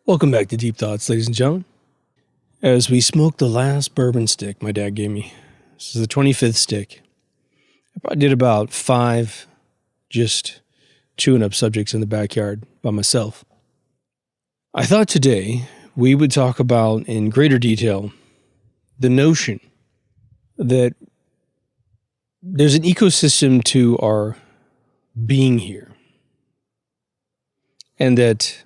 Welcome back to Deep Thoughts, ladies and gentlemen. As we smoke the last bourbon stick my dad gave me, this is the 25th stick. I probably did about 5 just chewing up subjects in the backyard by myself. I thought today we would talk about in greater detail the notion that there's an ecosystem to our being here, and that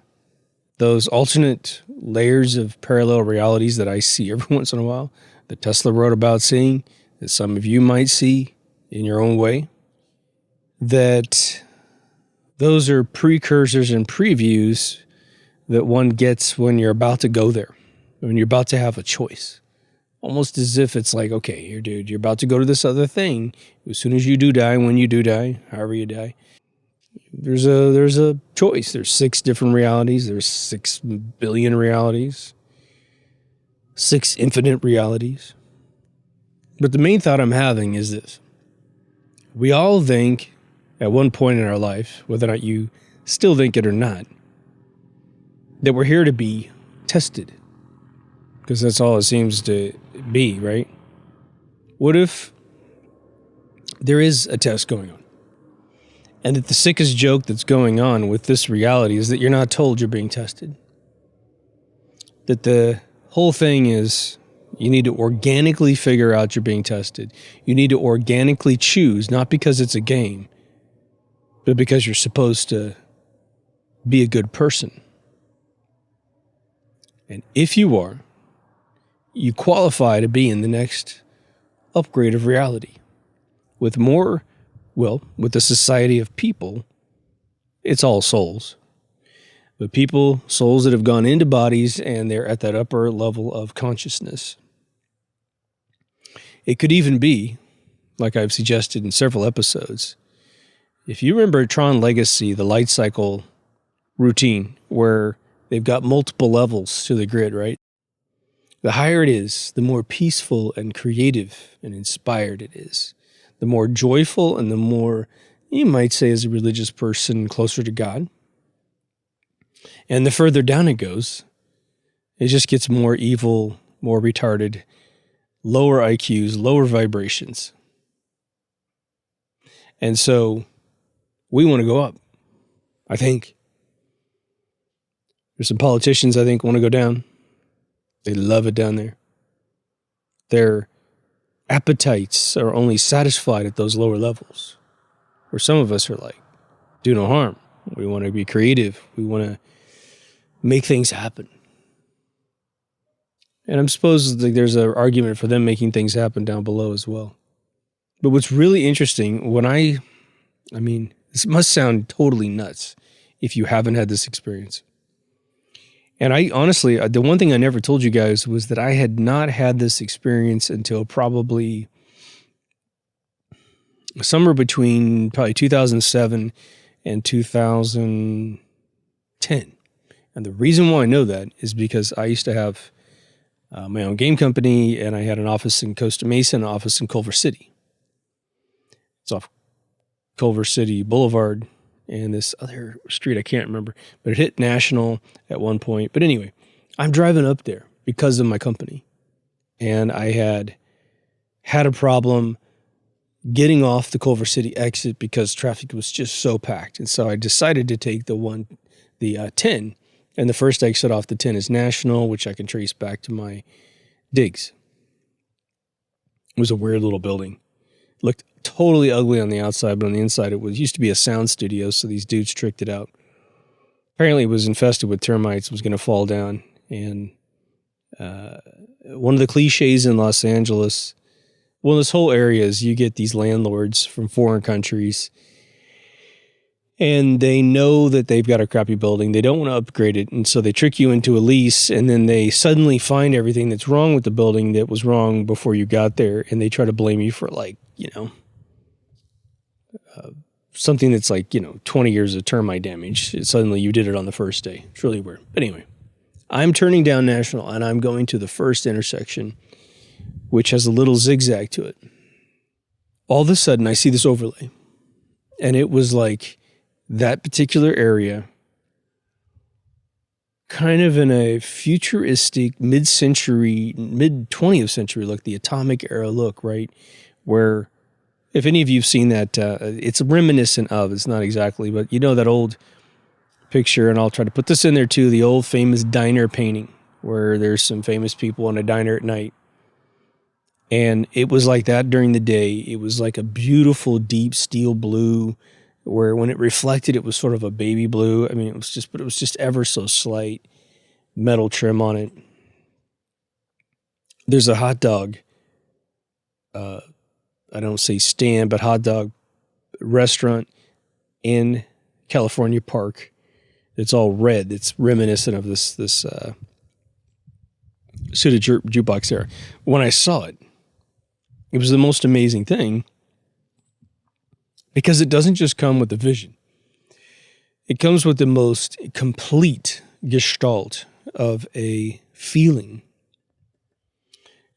those alternate layers of parallel realities that I see every once in a while, that Tesla wrote about seeing, that some of you might see in your own way, that those are precursors and previews that one gets when you're about to go there, when you're about to have a choice. Almost as if it's like, okay, here, dude, you're about to go to this other thing. As soon as you do die, when you do die, however you die, there's a choice. There's 6 different realities. There's 6 billion realities. 6 infinite realities. But the main thought I'm having is this. We all think at one point in our life, whether or not you still think it or not, that we're here to be tested. Because that's all it seems to be, right? What if there is a test going on? And that the sickest joke that's going on with this reality is that you're not told you're being tested. That the whole thing is you need to organically figure out you're being tested. You need to organically choose, not because it's a game, but because you're supposed to be a good person. And if you are, you qualify to be in the next upgrade of reality. With the society of people, it's all souls. But souls that have gone into bodies and they're at that upper level of consciousness. It could even be, like I've suggested in several episodes, if you remember Tron Legacy, the light cycle routine, where they've got multiple levels to the grid, right? The higher it is, the more peaceful and creative and inspired it is. The more joyful and the more, you might say as a religious person, closer to God. And the further down it goes, it just gets more evil, more retarded, lower IQs, lower vibrations. And so we want to go up, I think. There's some politicians I think want to go down. They love it down there. Their appetites are only satisfied at those lower levels. Where some of us are like, do no harm. We want to be creative. We want to make things happen. And I'm supposed like there's an argument for them making things happen down below as well. But what's really interesting, this must sound totally nuts if you haven't had this experience. And I honestly, the one thing I never told you guys was that I had not had this experience until probably somewhere between probably 2007 and 2010. And the reason why I know that is because I used to have my own game company, and I had an office in Costa Mesa and an office in Culver City. It's off Culver City Boulevard and this other street I can't remember, but it hit National at one point. But anyway, I'm driving up there because of my company, and I had a problem getting off the Culver City exit because traffic was just so packed. And so I decided to take the 10, and the first exit off the 10 is National, which I can trace back to my digs. It was a weird little building. It looked totally ugly on the outside, but on the inside it used to be a sound studio, so these dudes tricked it out. Apparently it was infested with termites, was going to fall down. And one of the cliches in Los Angeles, well, this whole area is you get these landlords from foreign countries, and they know that they've got a crappy building. They don't want to upgrade it, and so they trick you into a lease, and then they suddenly find everything that's wrong with the building that was wrong before you got there, and they try to blame you for something that's 20 years of termite damage. Suddenly you did it on the first day. It's really weird. But anyway, I'm turning down National, and I'm going to the first intersection, which has a little zigzag to it. All of a sudden, I see this overlay, and it was like that particular area kind of in a futuristic mid-century, mid-20th century look, the atomic era look, right? Where, if any of you have seen that, it's reminiscent of, it's not exactly, but you know that old picture, and I'll try to put this in there too, the old famous diner painting where there's some famous people in a diner at night. And it was like that during the day. It was like a beautiful deep steel blue, where when it reflected, it was sort of a baby blue. I mean, but it was just ever so slight metal trim on it. There's a hot dog, I don't say stand, but hot dog restaurant in California Park. It's all red. It's reminiscent of this pseudo jukebox era. When I saw it, it was the most amazing thing, because it doesn't just come with the vision. It comes with the most complete gestalt of a feeling.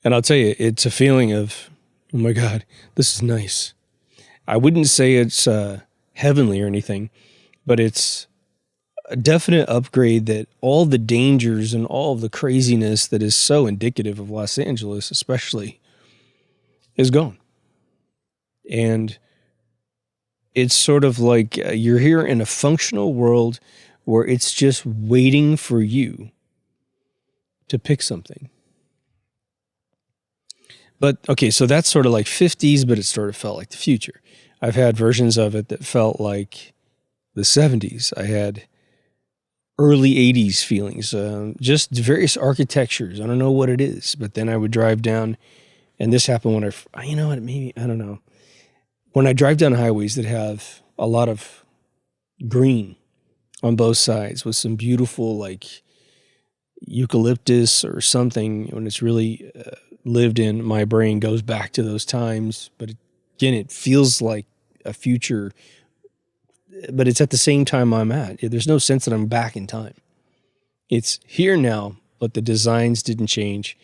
And I'll tell you, it's a feeling of, oh my God, this is nice. I wouldn't say it's heavenly or anything, but it's a definite upgrade that all the dangers and all of the craziness that is so indicative of Los Angeles, especially, is gone. And it's sort of like you're here in a functional world where it's just waiting for you to pick something. But, okay, so that's sort of like 50s, but it sort of felt like the future. I've had versions of it that felt like the 70s. I had early 80s feelings, just various architectures. I don't know what it is, but then I would drive down, and this happened when you know what, maybe, I don't know. When I drive down highways that have a lot of green on both sides with some beautiful, like, eucalyptus or something, when it's really lived in, my brain goes back to those times. But again, it feels like a future, but it's at the same time I'm at. There's no sense that I'm back in time. It's here now, but the designs didn't change.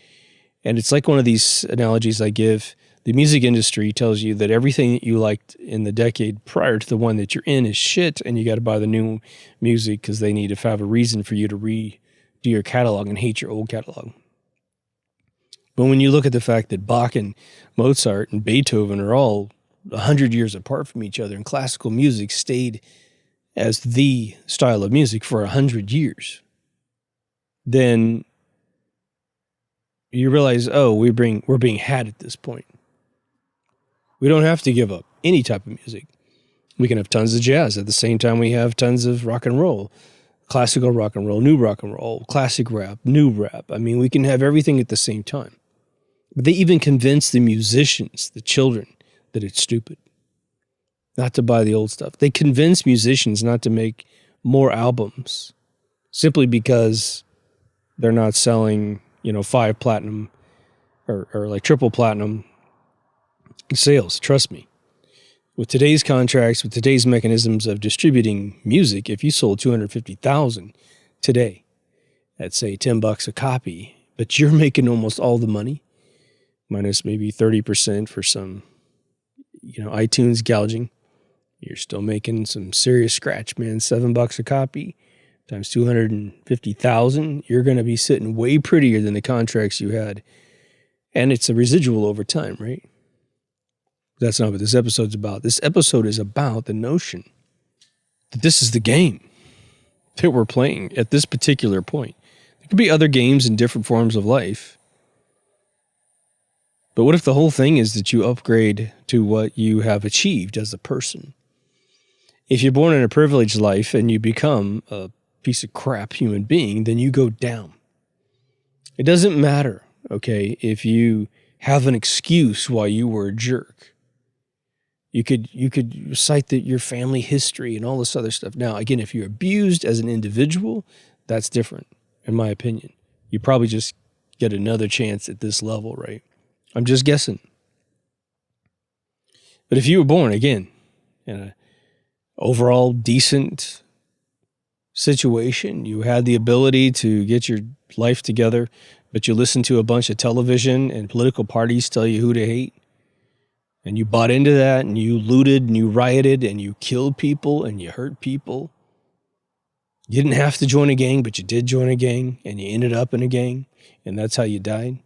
And it's like one of these analogies I give. The music industry tells you that everything that you liked in the decade prior to the one that you're in is shit, and you got to buy the new music because they need to have a reason for you to redo your catalog and hate your old catalog. But when you look at the fact that Bach and Mozart and Beethoven are all 100 years apart from each other, and classical music stayed as the style of music for 100 years, then you realize, oh, we're being had at this point. We don't have to give up any type of music. We can have tons of jazz at the same time we have tons of rock and roll, classical rock and roll, new rock and roll, classic rap, new rap. I mean, we can have everything at the same time. But they even convince the musicians, the children, that it's stupid not to buy the old stuff. They convince musicians not to make more albums simply because they're not selling, 5 platinum or like triple platinum sales. Trust me. With today's contracts, with today's mechanisms of distributing music, if you sold 250,000 today at, say, $10 a copy, but you're making almost all the money, minus maybe 30% for some, iTunes gouging, you're still making some serious scratch, man. $7 a copy times 250,000, you're going to be sitting way prettier than the contracts you had. And it's a residual over time, right? That's not what this episode's about. This episode is about the notion that this is the game that we're playing at this particular point. There could be other games in different forms of life. But what if the whole thing is that you upgrade to what you have achieved as a person? If you're born in a privileged life and you become a piece of crap human being, then you go down. It doesn't matter, okay, if you have an excuse why you were a jerk. You could cite your family history and all this other stuff. Now, again, if you're abused as an individual, that's different, in my opinion. You probably just get another chance at this level, right? I'm just guessing. But if you were born, again, in an overall decent situation, you had the ability to get your life together, but you listened to a bunch of television and political parties tell you who to hate, and you bought into that, and you looted, and you rioted, and you killed people, and you hurt people, You didn't have to join a gang, but you did join a gang, and you ended up in a gang, and that's how you died.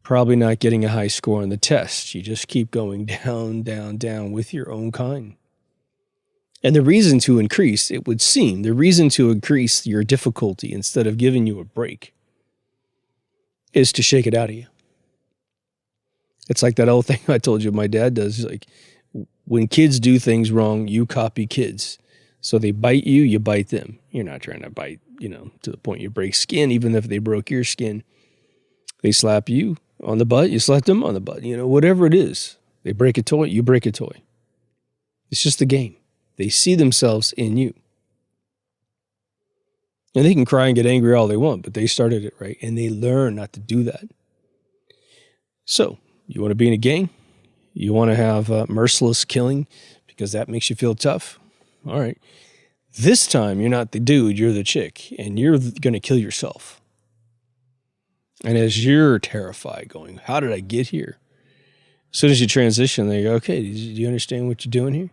Probably not getting a high score on the test. You just keep going down, down, down with your own kind. And the reason to increase, it would seem, the reason to increase your difficulty instead of giving you a break is to shake it out of you. It's like that old thing I told you my dad does. Like, when kids do things wrong, you copy kids. So they bite you, you bite them. You're not trying to bite, to the point you break skin, even if they broke your skin. They slap you on the butt, you slap them on the butt. Whatever it is. They break a toy, you break a toy. It's just a game. They see themselves in you. And they can cry and get angry all they want, but they started it, right? And they learn not to do that. So, you want to be in a gang? You want to have merciless killing because that makes you feel tough? All right. This time, you're not the dude, you're the chick, and you're going to kill yourself. And as you're terrified going, how did I get here? As soon as you transition, they go, okay, do you understand what you're doing here?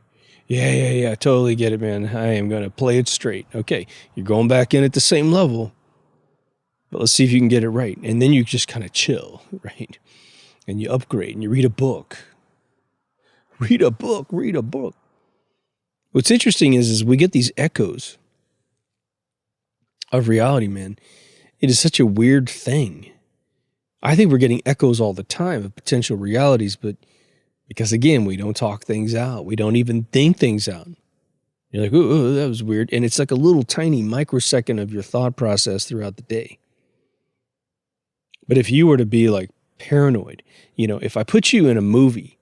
Yeah, I totally get it, man. I am going to play it straight. Okay, you're going back in at the same level, but let's see if you can get it right. And then you just kind of chill, right? And you upgrade and you read a book. Read a book. What's interesting is we get these echoes of reality, man. It is such a weird thing. I think we're getting echoes all the time of potential realities, but because, again, we don't talk things out. We don't even think things out. You're like, ooh, that was weird. And it's like a little tiny microsecond of your thought process throughout the day. But if you were to be like paranoid, if I put you in a movie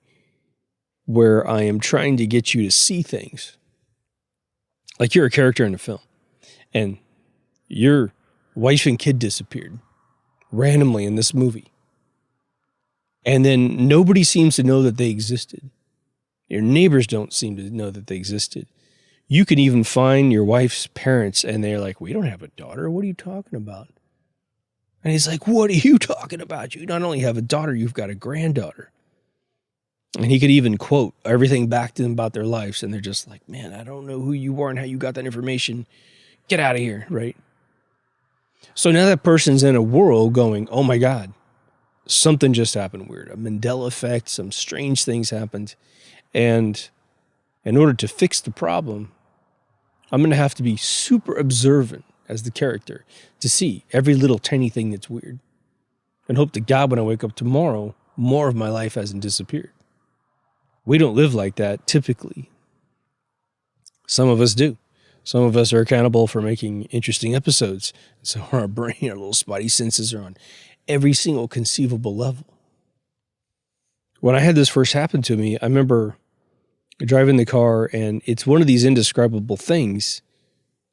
where I am trying to get you to see things, like you're a character in a film, and your wife and kid disappeared randomly in this movie. And then nobody seems to know that they existed. Your neighbors don't seem to know that they existed. You can even find your wife's parents and they're like, we don't have a daughter. What are you talking about? And he's like, what are you talking about? You not only have a daughter, you've got a granddaughter. And he could even quote everything back to them about their lives. And they're just like, man, I don't know who you are and how you got that information. Get out of here, right? So now that person's in a world going, oh my God, something just happened weird. A Mandela effect, some strange things happened. And in order to fix the problem, I'm going to have to be super observant as the character to see every little tiny thing that's weird. And hope to God when I wake up tomorrow, more of my life hasn't disappeared. We don't live like that typically. Some of us do. Some of us are accountable for making interesting episodes. So our brain, our little spidey senses are on every single conceivable level. When I had this first happen to me, I remember driving the car, and it's one of these indescribable things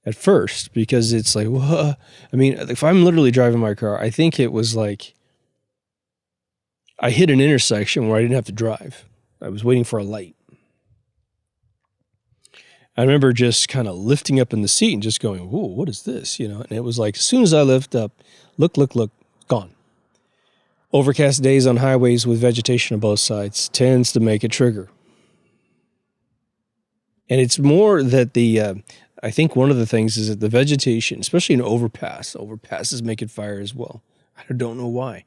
at first, because it's like, what? I mean, if I'm literally driving my car, I think it was like I hit an intersection where I didn't have to drive. I was waiting for a light. I remember just kind of lifting up in the seat and just going, whoa, what is this? And it was like, as soon as I lift up, look, gone. Overcast days on highways with vegetation on both sides tends to make it trigger. And it's more that I think one of the things is that the vegetation, especially in overpasses make it fire as well. I don't know why.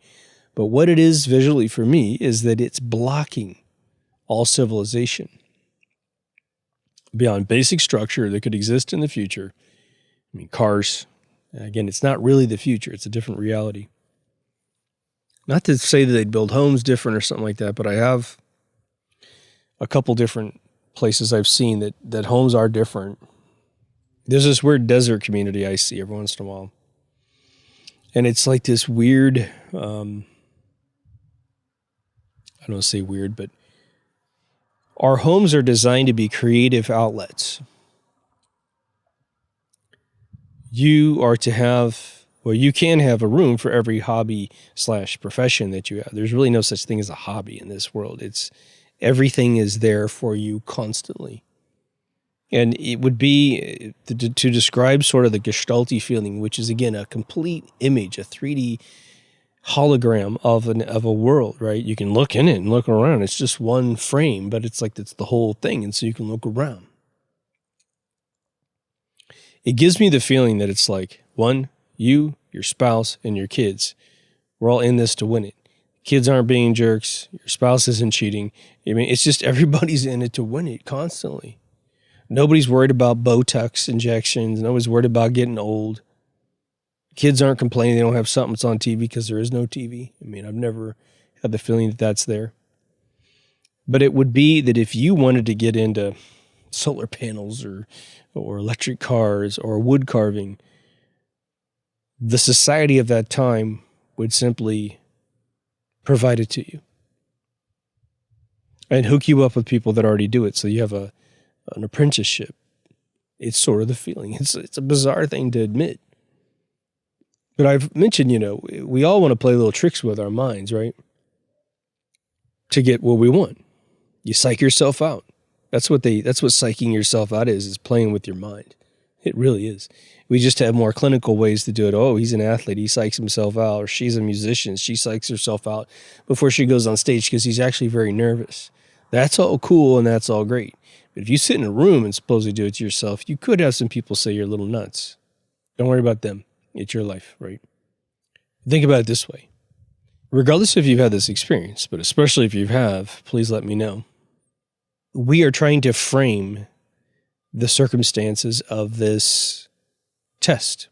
But what it is visually for me is that it's blocking all civilization. Beyond basic structure that could exist in the future. I mean, cars, again, it's not really the future. It's a different reality. Not to say that they'd build homes different or something like that, but I have a couple different places I've seen that homes are different. There's this weird desert community I see every once in a while. And it's like this weird, I don't want to say weird, but our homes are designed to be creative outlets. You are to have, well, you can have a room for every hobby/profession that you have. There's really no such thing as a hobby in this world. Everything is there for you constantly. And it would be to describe sort of the gestalty feeling, which is, again, a complete image, a 3D hologram of a world, right? You can look in it and look around. It's just one frame, but it's like it's the whole thing, and so you can look around. It gives me the feeling that it's like, one, you, your spouse, and your kids, we're all in this to win it. Kids aren't being jerks. Your spouse isn't cheating. I mean, it's just everybody's in it to win it constantly. Nobody's worried about Botox injections. Nobody's worried about getting old. Kids aren't complaining they don't have something that's on TV because there is no TV. I mean, I've never had the feeling that that's there. But it would be that if you wanted to get into solar panels or electric cars or wood carving, the society of that time would simply provide it to you and hook you up with people that already do it. So you have an apprenticeship. It's sort of the feeling. It's a bizarre thing to admit. But I've mentioned, we all want to play little tricks with our minds, right? To get what we want. You psych yourself out. That's what psyching yourself out is playing with your mind. It really is. We just have more clinical ways to do it. Oh, he's an athlete. He psychs himself out. Or she's a musician. She psychs herself out before she goes on stage because he's actually very nervous. That's all cool and that's all great. But if you sit in a room and supposedly do it to yourself, you could have some people say you're a little nuts. Don't worry about them. It's your life, right? Think about it this way. Regardless if you've had this experience, but especially if you have, please let me know. We are trying to frame the circumstances of this test.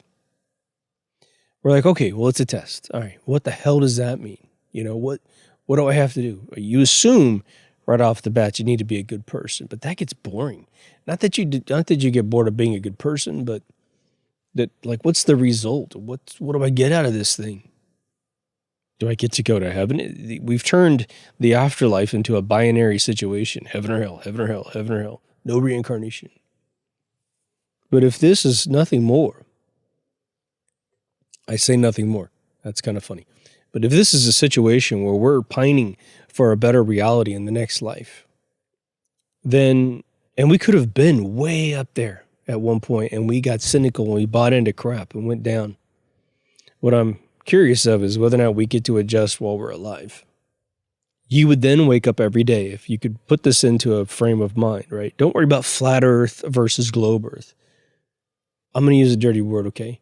We're like, okay, well, it's a test. All right, what the hell does that mean? What do I have to do? You assume right off the bat you need to be a good person, but that gets boring. Not that you get bored of being a good person, but that, like, what's the result? What do I get out of this thing? Do I get to go to heaven? We've turned the afterlife into a binary situation. Heaven or hell, heaven or hell, heaven or hell. No reincarnation. But if this is nothing more, I say nothing more. That's kind of funny. But if this is a situation where we're pining for a better reality in the next life, then, and we could have been way up there at one point, and we got cynical and we bought into crap and went down. What I'm curious of is whether or not we get to adjust while we're alive. You would then wake up every day if you could put this into a frame of mind, right? Don't worry about flat earth versus globe earth. I'm going to use a dirty word, okay?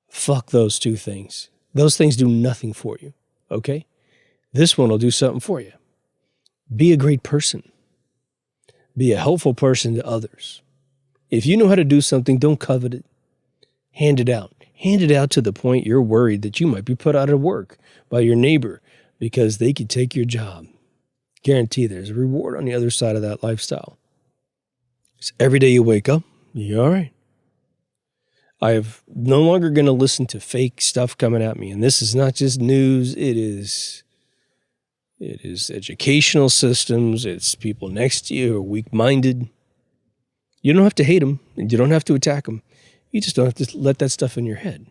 Fuck those two things. Those things do nothing for you, okay? This one will do something for you. Be a great person. Be a helpful person to others. If you know how to do something, don't covet it. Hand it out. Hand it out to the point you're worried that you might be put out of work by your neighbor because they could take your job. Guarantee there's a reward on the other side of that lifestyle. So every day you wake up, you're all right. I'm no longer going to listen to fake stuff coming at me. And this is not just news. It is educational systems. It's people next to you who are weak-minded. You don't have to hate them. And you don't have to attack them. You just don't have to let that stuff in your head.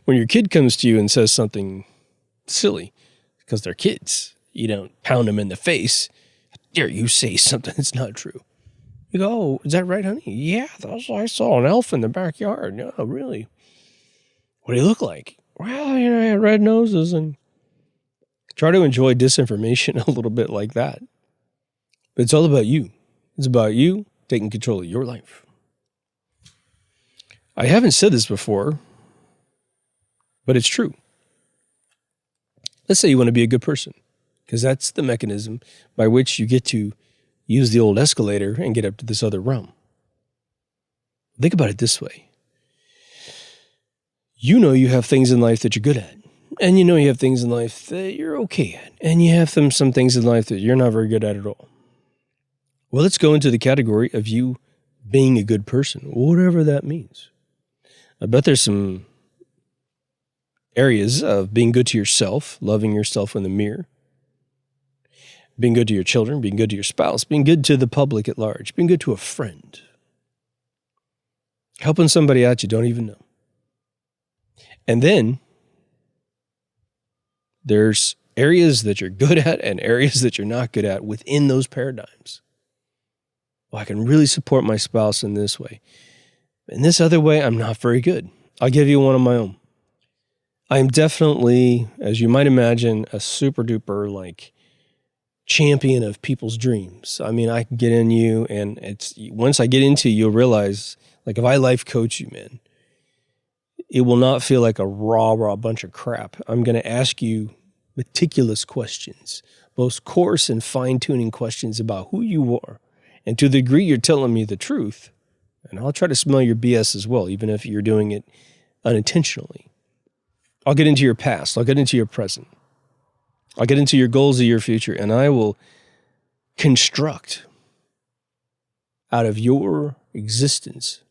When your kid comes to you and says something silly, because they're kids, you don't pound them in the face. How dare you say something that's not true? You go, oh, is that right, honey? Yeah, I saw an elf in the backyard. No, really. What do he look like? Well, he had red noses. And try to enjoy disinformation a little bit like that. But it's all about you. It's about you taking control of your life. I haven't said this before, but it's true. Let's say you want to be a good person, because that's the mechanism by which you get to use the old escalator and get up to this other realm. Think about it this way. You know you have things in life that you're good at, and you know you have things in life that you're okay at, and you have some things in life that you're not very good at all. Well, let's go into the category of you being a good person, whatever that means. I bet there's some areas of being good to yourself, loving yourself in the mirror, being good to your children, being good to your spouse, being good to the public at large, being good to a friend, helping somebody out you don't even know. And then there's areas that you're good at and areas that you're not good at within those paradigms. Well, I can really support my spouse in this way. In this other way, I'm not very good. I'll give you one of my own. I am definitely, as you might imagine, a super duper champion of people's dreams. I mean, I can get in you, and once I get into you, you'll realize, like, if I life coach you, man, it will not feel like a raw bunch of crap. I'm going to ask you meticulous questions, both coarse and fine-tuning questions about who you are. And to the degree you're telling me the truth, and I'll try to smell your BS as well, even if you're doing it unintentionally. I'll get into your past. I'll get into your present. I'll get into your goals of your future, and I will construct out of your existence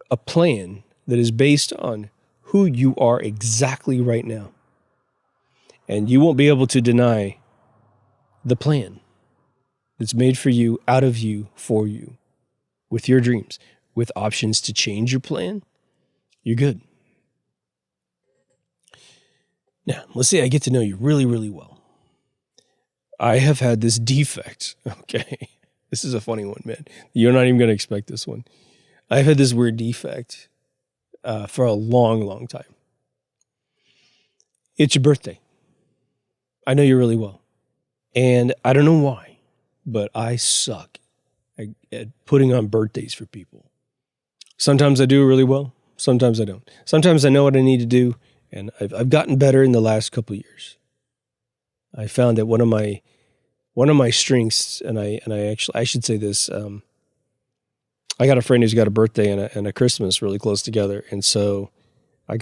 a plan that is based on who you are exactly right now. And you won't be able to deny the plan that's made for you, out of you, for you, with your dreams, with options to change your plan. You're good. Now, let's say I get to know you really, really well. I have had this defect, okay? This is a funny one, man. You're not even going to expect this one. I've had this weird defect for a long, long time. It's your birthday. I know you really well. And I don't know why, but I suck at putting on birthdays for people. Sometimes I do really well. Sometimes I don't. Sometimes I know what I need to do, and I've gotten better in the last couple of years. I found that one of my strengths, and I should say this. I got a friend who's got a birthday and a Christmas really close together, and so I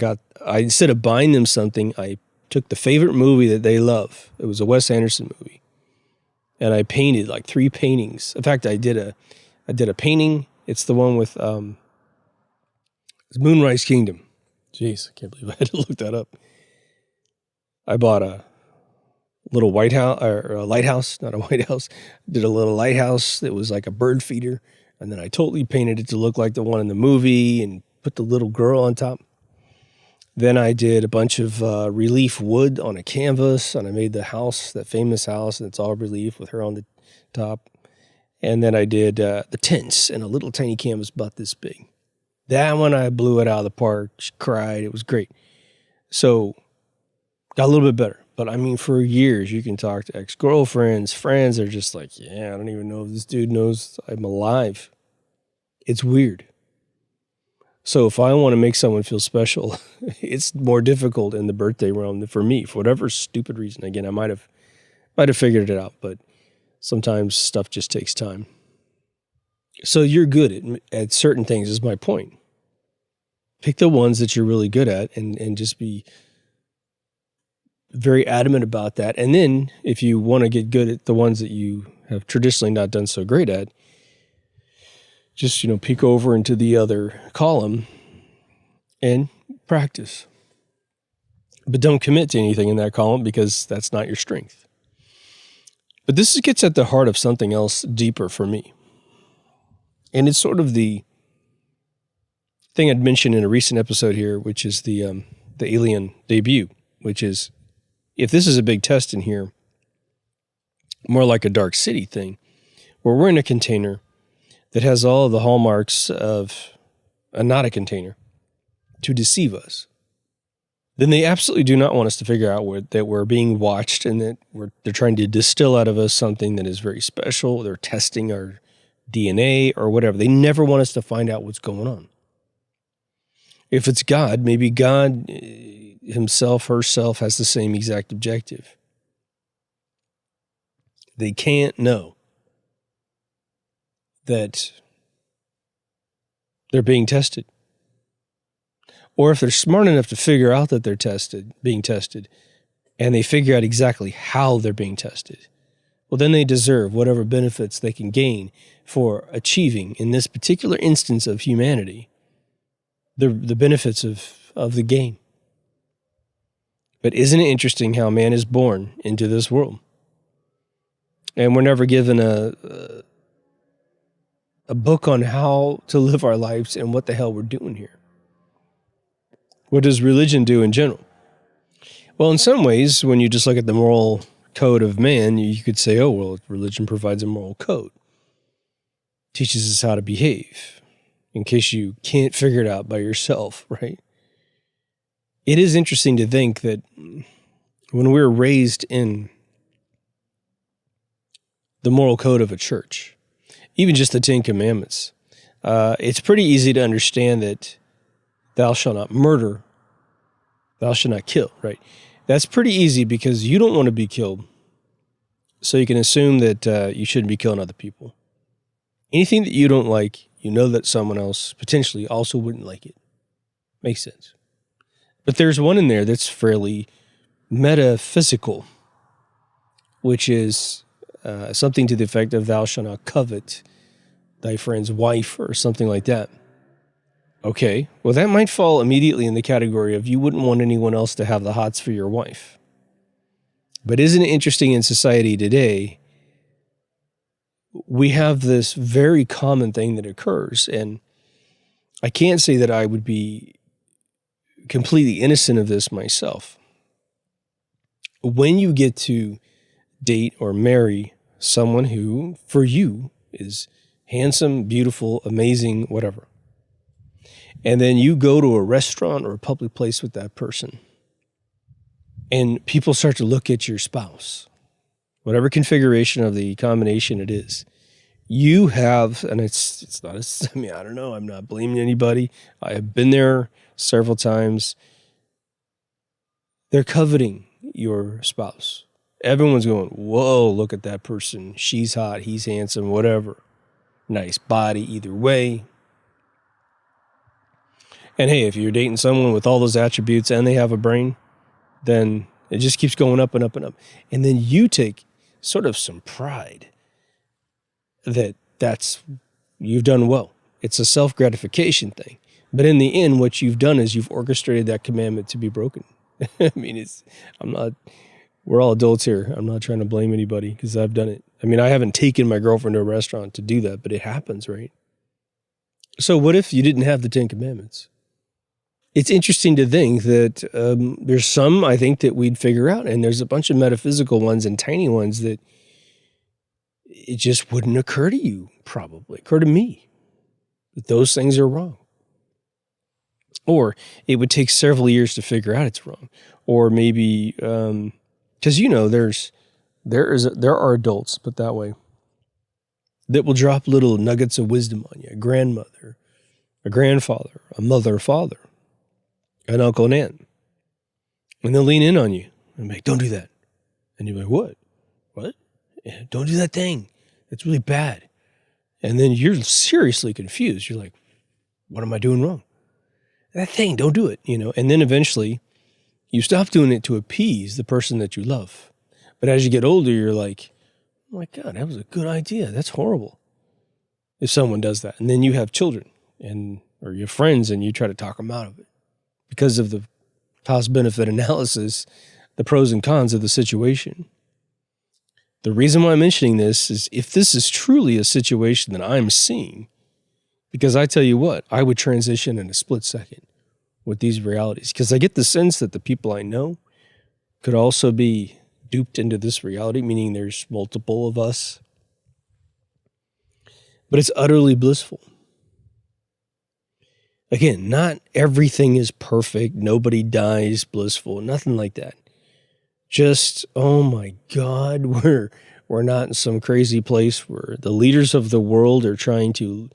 instead of buying them something, I took the favorite movie that they love. It was a Wes Anderson movie, and I painted like 3 paintings. In fact, I did a painting. It's the one with Moonrise Kingdom. Jeez, I can't believe I had to look that up. I bought a little white house, or a lighthouse, not a white house. Did a little lighthouse that was like a bird feeder, and then I totally painted it to look like the one in the movie and put the little girl on top. Then I did a bunch of relief wood on a canvas, and I made the house, that famous house, and it's all relief with her on the top. And then I did the tents in a little tiny canvas about this big. That one, I blew it out of the park. She cried. It was great. So got a little bit better. But I mean, for years, you can talk to ex-girlfriends, friends. They're just like, yeah, I don't even know if this dude knows I'm alive. It's weird. So if I want to make someone feel special, it's more difficult in the birthday realm than for me, for whatever stupid reason. Again, I might have figured it out, but sometimes stuff just takes time. So you're good at certain things is my point. Pick the ones that you're really good at and just be very adamant about that. And then if you want to get good at the ones that you have traditionally not done so great at, just, peek over into the other column and practice. But don't commit to anything in that column because that's not your strength. But this gets at the heart of something else deeper for me. And it's sort of the thing I'd mentioned in a recent episode here, which is the Alien debut, which is, if this is a big test in here, more like a Dark City thing, where we're in a container that has all of the hallmarks of not a container to deceive us, then they absolutely do not want us to figure out that we're being watched and that they're trying to distill out of us something that is very special. They're testing our DNA or whatever. They never want us to find out what's going on. If it's God, maybe God himself, herself has the same exact objective. They can't know that they're being tested. Or if they're smart enough to figure out that they're being tested, and they figure out exactly how they're being tested, well, then they deserve whatever benefits they can gain for achieving, in this particular instance of humanity, the benefits of the game. But isn't it interesting how man is born into this world? And we're never given a book on how to live our lives and what the hell we're doing here. What does religion do in general? Well, in some ways, when you just look at the moral code of man, you could say, oh, well, religion provides a moral code. Teaches us how to behave, in case you can't figure it out by yourself, right? It is interesting to think that when we're raised in the moral code of a church, even just the Ten Commandments. It's pretty easy to understand that thou shalt not murder, thou shalt not kill, right? That's pretty easy because you don't want to be killed. So you can assume that you shouldn't be killing other people. Anything that you don't like, you know that someone else potentially also wouldn't like it. Makes sense. But there's one in there that's fairly metaphysical, which is something to the effect of thou shalt not covet thy friend's wife or something like that. Okay, well, that might fall immediately in the category of you wouldn't want anyone else to have the hots for your wife. But isn't it interesting in society today, we have this very common thing that occurs, and I can't say that I would be completely innocent of this myself. When you get to date or marry someone who, for you, is handsome, beautiful, amazing, whatever, and then you go to a restaurant or a public place with that person, and people start to look at your spouse, whatever configuration of the combination it is, you have, and it's not, I don't know, I'm not blaming anybody. I have been there several times. They're coveting your spouse. Everyone's going, whoa, look at that person. She's hot, he's handsome, whatever. Nice body either way. And hey, if you're dating someone with all those attributes and they have a brain, then it just keeps going up and up and up. And then you take sort of some pride that's you've done well. It's a self-gratification thing. But in the end, what you've done is you've orchestrated that commandment to be broken. I mean, we're all adults here. I'm not trying to blame anybody because I've done it. I mean, I haven't taken my girlfriend to a restaurant to do that, but it happens, right? So what if you didn't have the Ten Commandments? It's interesting to think that there's some, I think, that we'd figure out, and there's a bunch of metaphysical ones and tiny ones that it just wouldn't occur to you, probably. Occur to me that those things are wrong. Or it would take several years to figure out it's wrong. Or maybe, because there are adults, put that way, that will drop little nuggets of wisdom on you. A grandmother, a grandfather, a mother, a father, an uncle and aunt. And they'll lean in on you and be like, don't do that. And you're like, what? What? Yeah, don't do that thing. It's really bad. And then you're seriously confused. You're like, what am I doing wrong? That thing, don't do it, And then eventually you stop doing it to appease the person that you love. But as you get older, you're like, oh my God, that was a good idea. That's horrible. If someone does that. And then you have children or you have friends and you try to talk them out of it. Because of the cost-benefit analysis, the pros and cons of the situation. The reason why I'm mentioning this is if this is truly a situation that I'm seeing, because I tell you what, I would transition in a split second with these realities. Because I get the sense that the people I know could also be duped into this reality, meaning there's multiple of us. But it's utterly blissful. Again, not everything is perfect. Nobody dies blissful. Nothing like that. Just, oh my God, we're not in some crazy place where the leaders of the world are trying to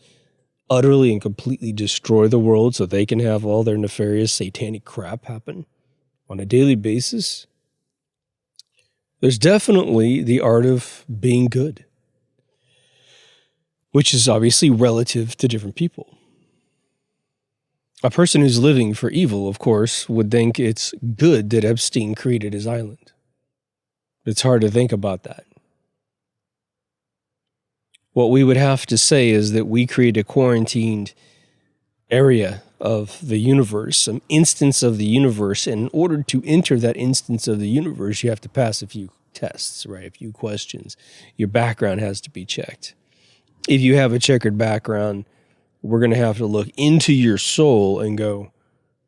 utterly and completely destroy the world so they can have all their nefarious satanic crap happen on a daily basis. There's definitely the art of being good, which is obviously relative to different people. A person who's living for evil, of course, would think it's good that Epstein created his island. It's hard to think about that. What we would have to say is that we create a quarantined area of the universe, some instance of the universe, and in order to enter that instance of the universe, you have to pass a few tests, right? A few questions. Your background has to be checked. If you have a checkered background, we're going to have to look into your soul and go,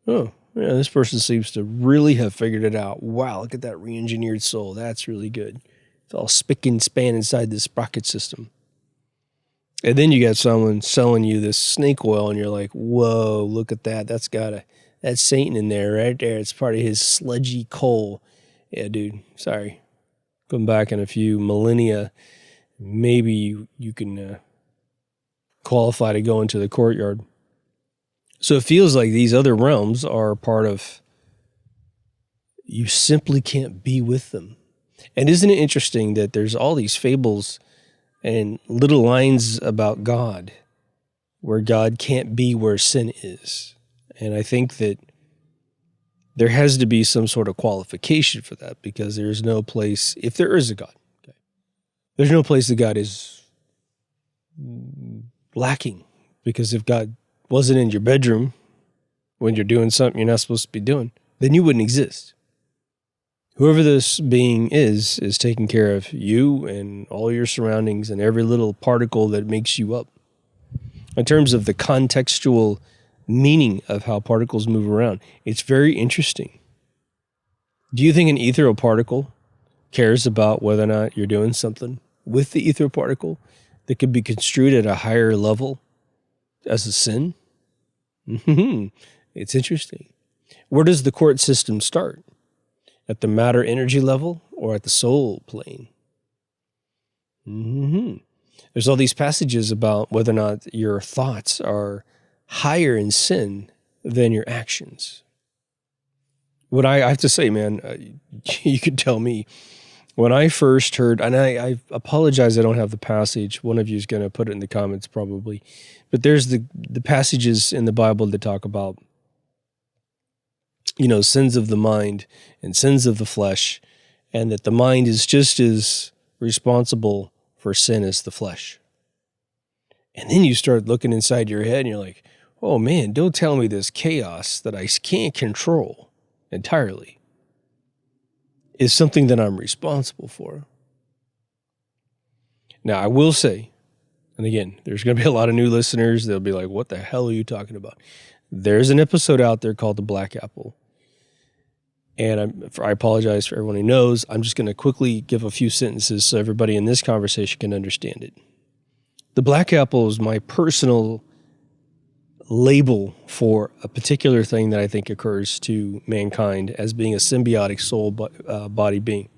oh, yeah, this person seems to really have figured it out. Wow, look at that re-engineered soul. That's really good. It's all spick and span inside this sprocket system. And then you got someone selling you this snake oil, and you're like, whoa, look at that. That's Satan in there, right there. It's part of his sludgy coal. Yeah, dude, sorry. Come back in a few millennia, maybe you can qualify to go into the courtyard. So it feels like these other realms are part of, you simply can't be with them. And isn't it interesting that there's all these fables and little lines about God where God can't be where sin is? And I think that there has to be some sort of qualification for that, because there's no place, if there is a God, okay, there's no place that God is lacking. Because if God wasn't in your bedroom when you're doing something you're not supposed to be doing, then you wouldn't exist. Whoever this being is taking care of you and all your surroundings and every little particle that makes you up. In terms of the contextual meaning of how particles move around, it's very interesting. Do you think an ethereal particle cares about whether or not you're doing something with the ethereal particle that could be construed at a higher level as a sin? It's interesting. Where does the court system start? At the matter energy level or at the soul plane? There's all these passages about whether or not your thoughts are higher in sin than your actions. What I have to say, man, you could tell me, when I first heard, and I apologize I don't have the passage. One of you is going to put it in the comments probably. But there's the passages in the Bible that talk about, sins of the mind and sins of the flesh, and that the mind is just as responsible for sin as the flesh. And then you start looking inside your head and you're like, oh man, don't tell me this chaos that I can't control entirely is something that I'm responsible for. Now, I will say, and again, there's going to be a lot of new listeners. They'll be like, what the hell are you talking about? There's an episode out there called The Black Apple. And I apologize for everyone who knows. I'm just going to quickly give a few sentences so everybody in this conversation can understand it. The Black Apple is my personal label for a particular thing that I think occurs to mankind as being a symbiotic soul body being.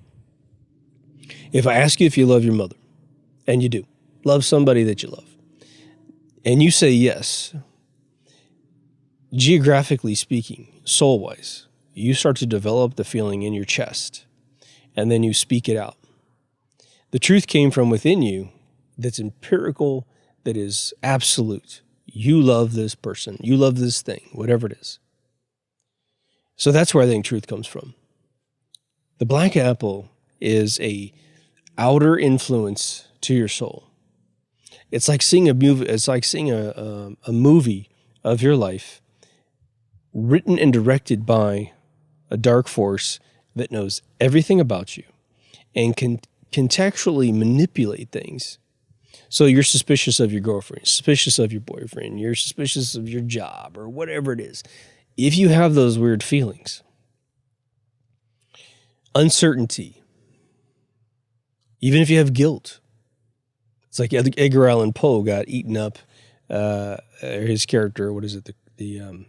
If I ask you if you love your mother, and you do, love somebody that you love, and you say yes, geographically speaking, soul-wise, you start to develop the feeling in your chest, and then you speak it out. The truth came from within you that's empirical, that is absolute. You love this person. You love this thing, whatever it is. So that's where I think truth comes from. The Black Apple is a outer influence to your soul. It's like seeing a movie. It's like seeing a movie of your life written and directed by a dark force that knows everything about you and can contextually manipulate things. So you're suspicious of your girlfriend, suspicious of your boyfriend, you're suspicious of your job or whatever it is. If you have those weird feelings, uncertainty, even if you have guilt, it's like Edgar Allan Poe got eaten up, his character, what is it, the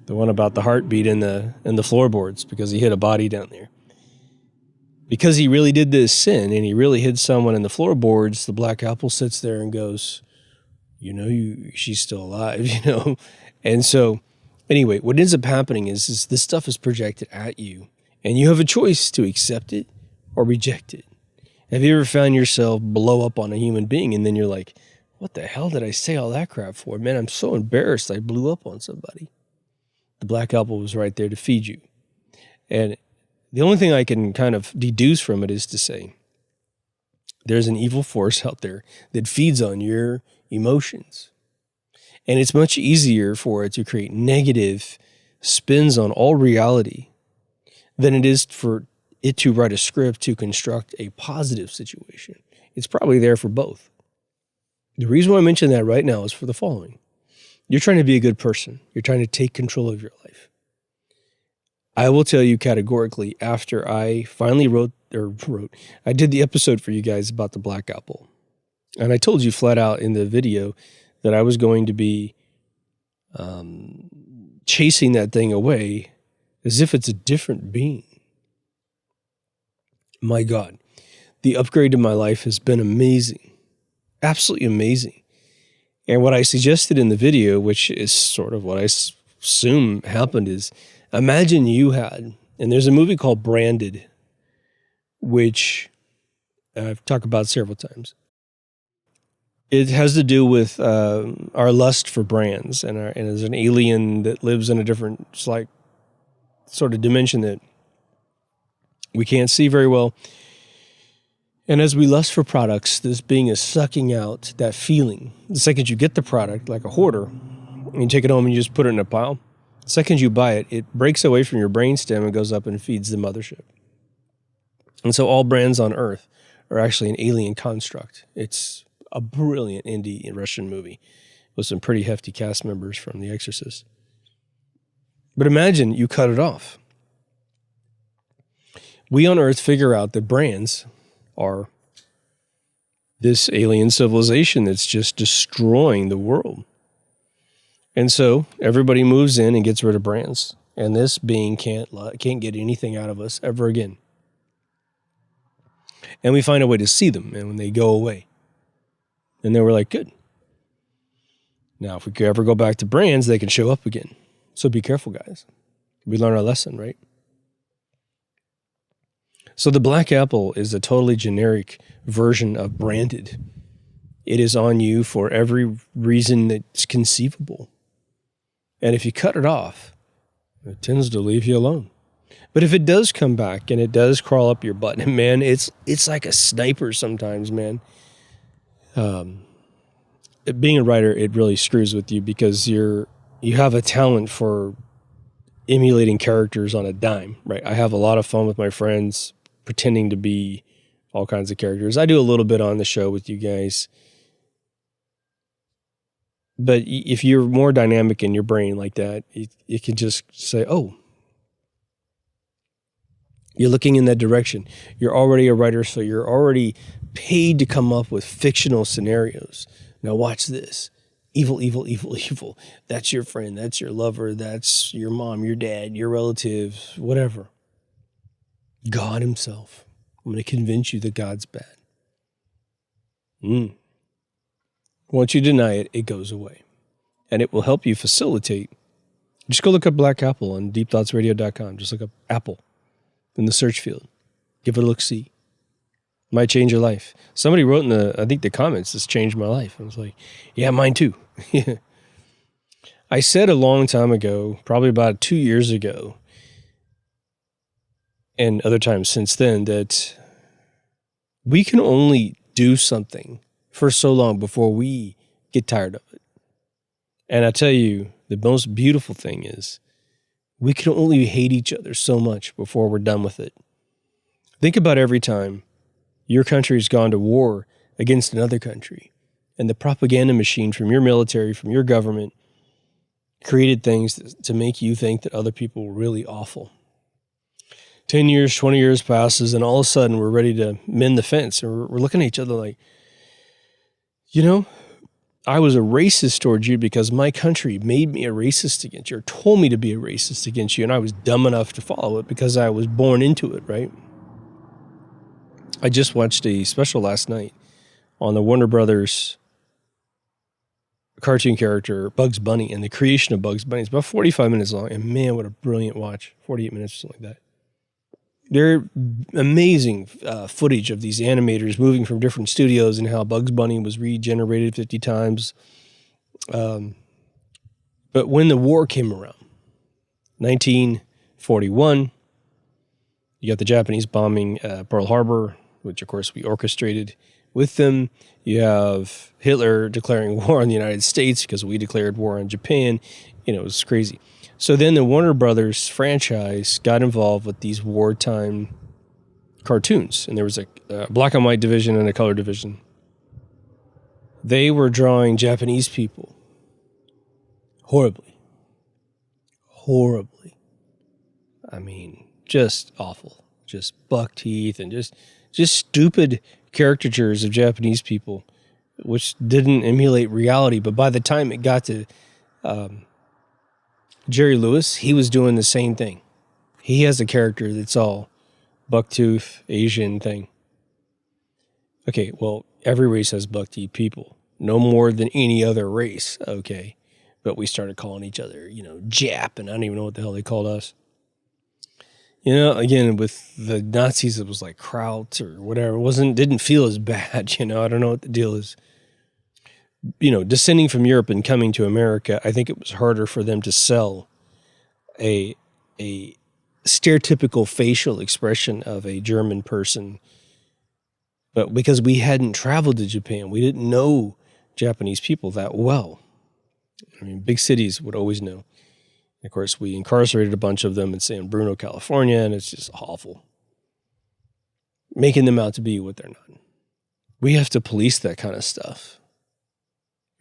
one about the heartbeat in the floorboards, because he hit a body down there. Because he really did this sin and he really hit someone in the floorboards, the Black Apple sits there and goes, she's still alive, And so anyway, what ends up happening is this stuff is projected at you and you have a choice to accept it or reject it. Have you ever found yourself blow up on a human being and then you're like, what the hell did I say all that crap for? Man, I'm so embarrassed I blew up on somebody. The Black Apple was right there to feed you. And the only thing I can kind of deduce from it is to say, there's an evil force out there that feeds on your emotions. And it's much easier for it to create negative spins on all reality than it is for it to write a script to construct a positive situation. It's probably there for both. The reason why I mention that right now is for the following. You're trying to be a good person. You're trying to take control of your life. I will tell you categorically, after I finally I did the episode for you guys about the Black Apple. And I told you flat out in the video that I was going to be chasing that thing away as if it's a different being. My God. the upgrade to my life has been amazing. Absolutely amazing. And what I suggested in the video, which is sort of what I assume happened, is imagine you had, and there's a movie called Branded, which I've talked about several times. It has to do with our lust for brands, and there's an alien that lives in a different, sort of dimension that we can't see very well. And as we lust for products, this being is sucking out that feeling. The second you get the product, like a hoarder, and you take it home and you just put it in a pile, the second you buy it, it breaks away from your brainstem and goes up and feeds the mothership. And so all brands on Earth are actually an alien construct. It's a brilliant indie Russian movie with some pretty hefty cast members from The Exorcist. But imagine you cut it off. We on Earth figure out that brands are this alien civilization that's just destroying the world. And so everybody moves in and gets rid of brands. And this being can't get anything out of us ever again. And we find a way to see them, and when they go away. And then we're like, good. Now, if we could ever go back to brands, they can show up again. So be careful, guys. We learn our lesson, right? So the Black Apple is a totally generic version of Branded. It is on you for every reason that's conceivable. And if you cut it off, it tends to leave you alone. But if it does come back and it does crawl up your butt, and man, it's like a sniper sometimes, man. Being a writer, it really screws with you because you have a talent for emulating characters on a dime, right? I have a lot of fun with my friends pretending to be all kinds of characters. I do a little bit on the show with you guys. But if you're more dynamic in your brain like that, you can just say, oh, you're looking in that direction. You're already a writer, so you're already paid to come up with fictional scenarios. Now watch this. Evil, evil, evil, evil. That's your friend. That's your lover. That's your mom, your dad, your relatives, whatever. God himself. I'm going to convince you that God's bad. Once you deny it, it goes away. And it will help you facilitate. Just go look up Black Apple on deepthoughtsradio.com. Just look up Apple in the search field. Give it a look-see. Might change your life. Somebody wrote in the comments, this changed my life. I was like, yeah, mine too. I said a long time ago, probably about 2 years ago, and other times since then, that we can only do something for so long before we get tired of it. And I tell you, the most beautiful thing is we can only hate each other so much before we're done with it. Think about every time your country's gone to war against another country, and the propaganda machine from your military, from your government, created things to make you think that other people were really awful. 10 years, 20 years passes, and all of a sudden we're ready to mend the fence. And we're looking at each other like, you know, I was a racist towards you because my country made me a racist against you, or told me to be a racist against you, and I was dumb enough to follow it because I was born into it, right? I just watched a special last night on the Warner Brothers cartoon character Bugs Bunny and the creation of Bugs Bunny. It's about 45 minutes long, and man, what a brilliant watch. 48 minutes or something like that. They're amazing footage of these animators moving from different studios and how Bugs Bunny was regenerated 50 times. But when the war came around, 1941, you got the Japanese bombing Pearl Harbor, which of course we orchestrated with them. You have Hitler declaring war on the United States because we declared war on Japan. You know, it was crazy. So then the Warner Brothers franchise got involved with these wartime cartoons. And there was a black and white division and a color division. They were drawing Japanese people horribly. Horribly. I mean, just awful. Just buck teeth and just stupid caricatures of Japanese people, which didn't emulate reality. But by the time it got to Jerry Lewis, he was doing the same thing. He has a character that's all bucktooth Asian thing. Okay, well, every race has buck teeth people, no more than any other race, okay? But we started calling each other, Jap, and I don't even know what the hell they called us. Again, with the Nazis, it was like Kraut or whatever. Didn't feel as bad, I don't know what the deal is. Descending from Europe and coming to America, I think it was harder for them to sell a stereotypical facial expression of a German person. But because we hadn't traveled to Japan, we didn't know Japanese people that well. I mean, big cities would always know. Of course, we incarcerated a bunch of them in San Bruno, California, and it's just awful. Making them out to be what they're not. We have to police that kind of stuff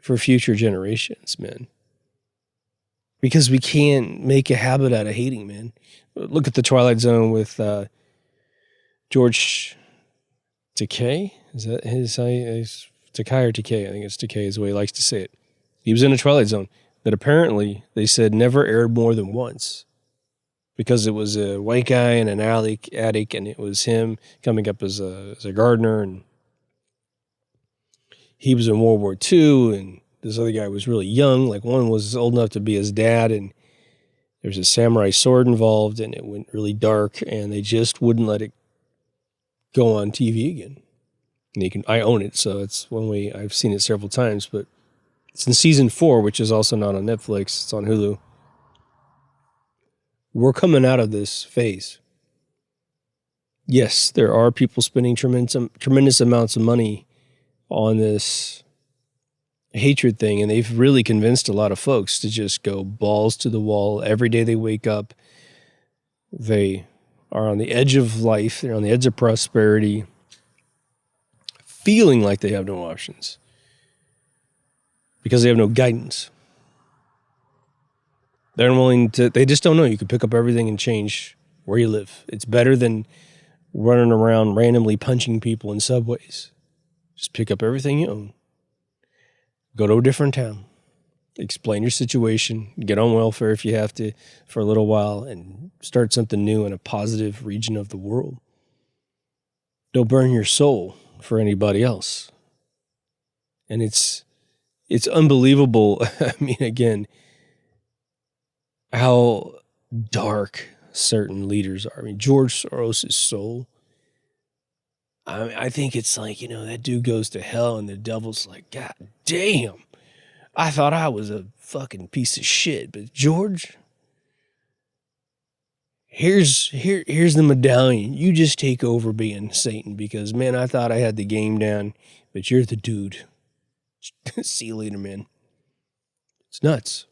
for future generations, man. Because we can't make a habit out of hating, man. Look at the Twilight Zone with George Takei. Is that his? Takei or Takei? I think it's Takei is the way he likes to say it. He was in a Twilight Zone that apparently they said never aired more than once because it was a white guy in an attic, and it was him coming up as a gardener, and he was in World War II, and this other guy was really young. Like, one was old enough to be his dad, and there was a samurai sword involved, and it went really dark, and they just wouldn't let it go on TV again. And I own it, so it's one way. I've seen it several times, but it's in season 4, which is also not on Netflix. It's on Hulu. We're coming out of this phase. Yes, there are people spending tremendous amounts of money on this hatred thing, and they've really convinced a lot of folks to just go balls to the wall. Every day they wake up, they are on the edge of life. They're on the edge of prosperity, feeling like they have no options because they have no guidance. They're unwilling to, they just don't know. You can pick up everything and change where you live. It's better than running around randomly punching people in subways. Just pick up everything you own. Go to a different town. Explain your situation. Get on welfare if you have to for a little while and start something new in a positive region of the world. Don't burn your soul for anybody else. And it's unbelievable. I mean, again, how dark certain leaders are. I mean, George Soros' soul. I think it's like, that dude goes to hell and the devil's like, God damn, I thought I was a fucking piece of shit. But George, here's the medallion. You just take over being Satan because, man, I thought I had the game down, but you're the dude. See you later, man. It's nuts.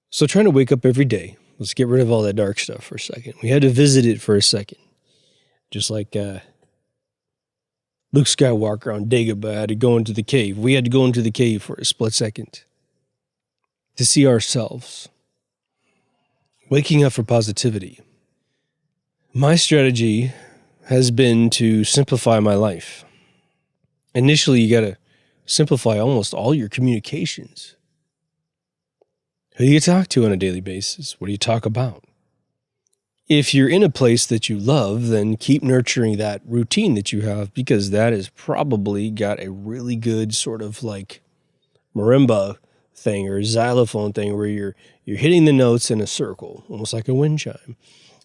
So trying to wake up every day. Let's get rid of all that dark stuff for a second. We had to visit it for a second. Just like Luke Skywalker on Dagobah had to go into the cave. We had to go into the cave for a split second to see ourselves. Waking up for positivity. My strategy has been to simplify my life. Initially, you got to simplify almost all your communications. Who do you talk to on a daily basis? What do you talk about? If you're in a place that you love, then keep nurturing that routine that you have because that has probably got a really good sort of like marimba thing or xylophone thing where you're hitting the notes in a circle, almost like a wind chime,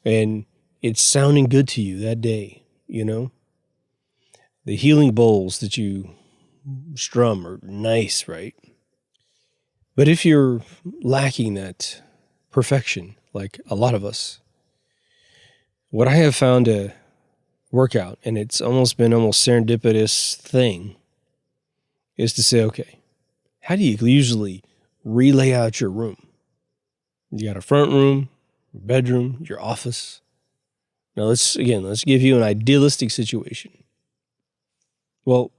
and it's sounding good to you that day, The healing bowls that you strum are nice, right? But if you're lacking that perfection, like a lot of us, what I have found to work out, and it's almost been serendipitous thing, is to say, okay, how do you usually relay out your room? You got a front room, bedroom, your office. Now let's give you an idealistic situation. Well,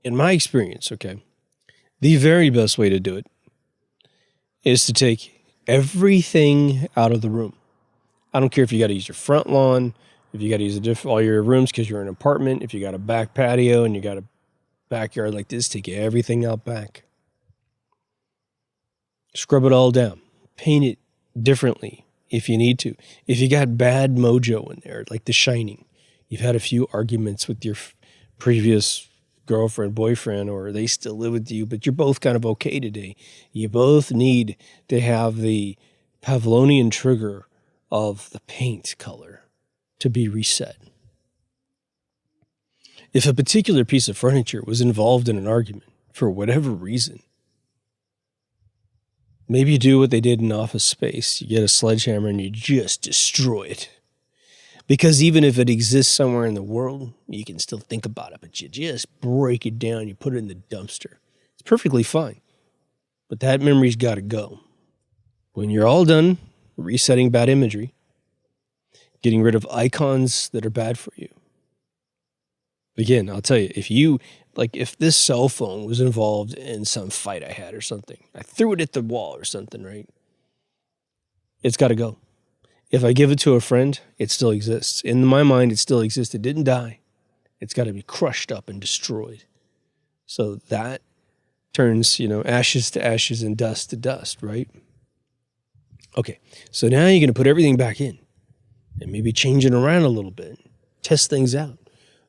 in my experience, okay, the very best way to do it is to take everything out of the room. I don't care if you got to use your front lawn, if you got to use all your rooms because you're in an apartment, if you got a back patio and you got a backyard like this, take everything out back. Scrub it all down. Paint it differently if you need to. If you got bad mojo in there, like The Shining, you've had a few arguments with your previous girlfriend, boyfriend, or they still live with you, but you're both kind of okay today. You both need to have the Pavlovian trigger of the paint color to be reset. If a particular piece of furniture was involved in an argument for whatever reason, maybe you do what they did in Office Space. You get a sledgehammer and you just destroy it. Because even if it exists somewhere in the world, you can still think about it, but you just break it down, you put it in the dumpster. It's perfectly fine. But that memory's got to go. When you're all done resetting bad imagery, getting rid of icons that are bad for you. Again, I'll tell you, if this cell phone was involved in some fight I had or something, I threw it at the wall or something, right? It's got to go. If I give it to a friend, it still exists. In my mind, it still exists. It didn't die. It's got to be crushed up and destroyed. So that turns, ashes to ashes and dust to dust, right? Okay, so now you're going to put everything back in and maybe change it around a little bit. Test things out.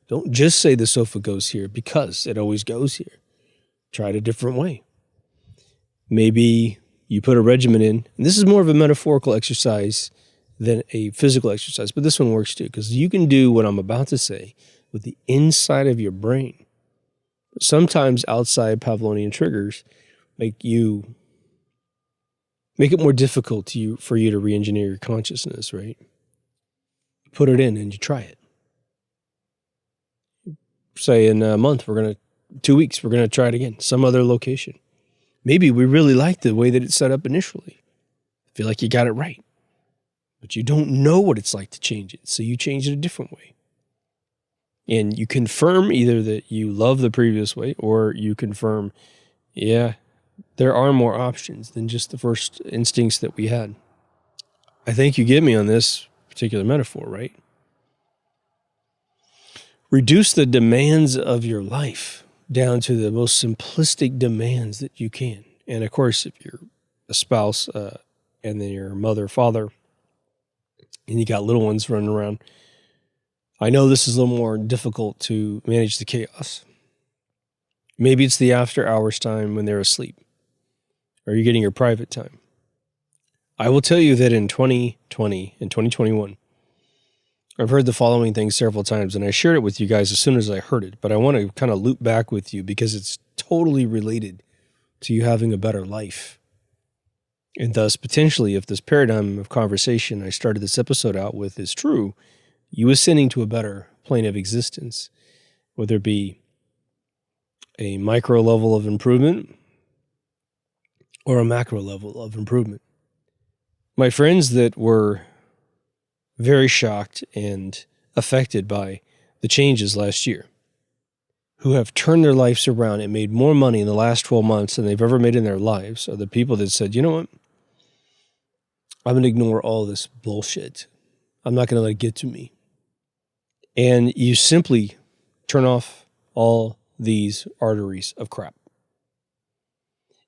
Don't just say the sofa goes here because it always goes here. Try it a different way. Maybe you put a regimen in, and this is more of a metaphorical exercise than a physical exercise, but this one works too, because you can do what I'm about to say with the inside of your brain. Sometimes outside Pavlovian triggers make it more difficult for you to re-engineer your consciousness, right? Put it in and you try it. Say in a month, 2 weeks, we're going to try it again, some other location. Maybe we really like the way that it's set up initially. Feel like you got it right. But you don't know what it's like to change it, so you change it a different way. And you confirm either that you love the previous way, or you confirm, yeah, there are more options than just the first instincts that we had. I think you get me on this particular metaphor, right? Reduce the demands of your life down to the most simplistic demands that you can. And of course, if you're a spouse and then you're a mother, father, and you got little ones running around, I know this is a little more difficult to manage the chaos. Maybe it's the after hours time when they're asleep, or you're getting your private time. I will tell you that in 2020 and 2021, I've heard the following things several times, and I shared it with you guys as soon as I heard it, but I want to kind of loop back with you because it's totally related to you having a better life. And thus, potentially, if this paradigm of conversation I started this episode out with is true, you ascending to a better plane of existence, whether it be a micro level of improvement or a macro level of improvement. My friends that were very shocked and affected by the changes last year, who have turned their lives around and made more money in the last 12 months than they've ever made in their lives, are the people that said, you know what? I'm going to ignore all this bullshit. I'm not going to let it get to me. And you simply turn off all these arteries of crap.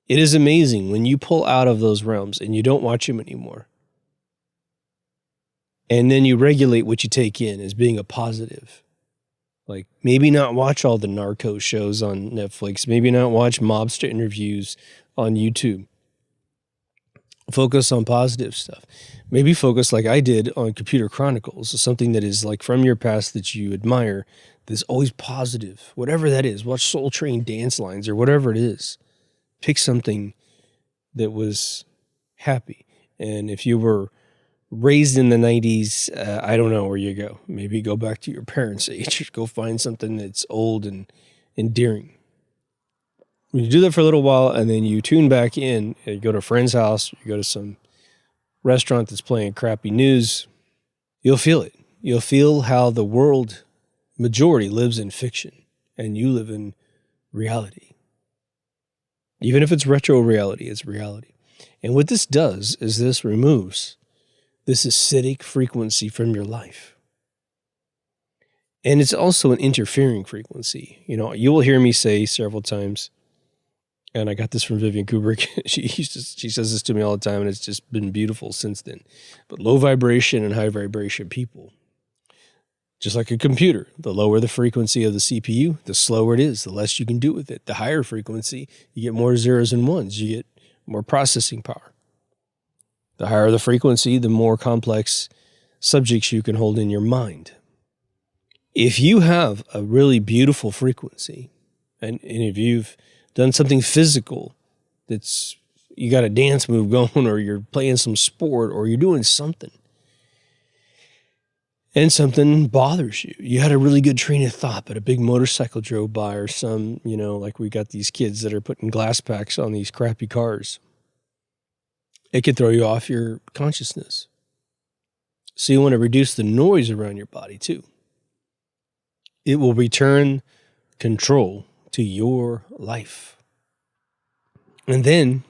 It is amazing when you pull out of those realms and you don't watch them anymore. And then you regulate what you take in as being a positive. Like maybe not watch all the narco shows on Netflix. Maybe not watch mobster interviews on YouTube. Focus on positive stuff. Maybe focus like I did on Computer Chronicles, something that is like from your past that you admire, that's always positive, whatever that is. Watch Soul Train dance lines or whatever it is. Pick something that was happy. And if you were raised in the 90s, I don't know where you go. Maybe go back to your parents' age. Go find something that's old and endearing. When you do that for a little while and then you tune back in, you go to a friend's house, you go to some restaurant that's playing crappy news, you'll feel it. You'll feel how the world majority lives in fiction and you live in reality. Even if it's retro reality, it's reality. And what this does is this removes this acidic frequency from your life. And it's also an interfering frequency. You know, you will hear me say several times, and I got this from Vivian Kubrick. She says this to me all the time, and it's just been beautiful since then. But low vibration and high vibration people, Just like a computer, the lower the frequency of the CPU, the slower it is, the less you can do with it. The higher frequency, you get more zeros and ones, you get more processing power. The higher the frequency, the more complex subjects you can hold in your mind. If you have a really beautiful frequency, and if you've done something physical that's, you got a dance move going, or you're playing some sport, or you're doing something, and something bothers you. You had a really good train of thought, but a big motorcycle drove by, or some, like we got these kids that are putting glass packs on these crappy cars. It could throw you off your consciousness. So you want to reduce the noise around your body too. It will return control to your life. And then,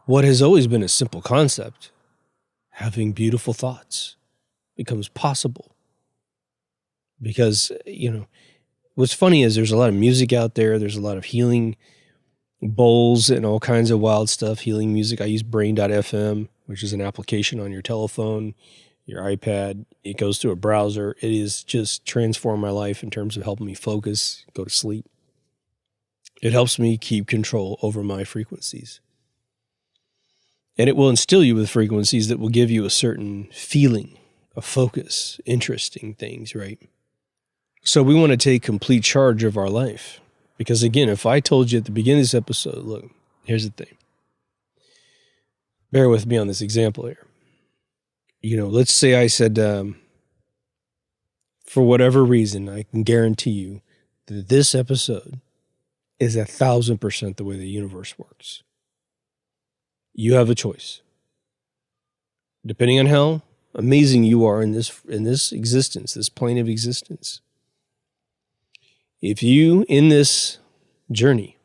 what has always been a simple concept, having beautiful thoughts, becomes possible. Because, what's funny is there's a lot of music out there. There's a lot of healing bowls and all kinds of wild stuff, healing music. I use brain.fm, which is an application on your telephone, your iPad. It goes through a browser. It is just transformed my life in terms of helping me focus, go to sleep. It helps me keep control over my frequencies. And it will instill you with frequencies that will give you a certain feeling, a focus, interesting things, right? So we want to take complete charge of our life. Because again, if I told you at the beginning of this episode, look, here's the thing. Bear with me on this example here. Let's say I said, for whatever reason, I can guarantee you that this episode is 1,000% the way the universe works. You have a choice. Depending on how amazing you are in this existence, this plane of existence. If you, in this journey,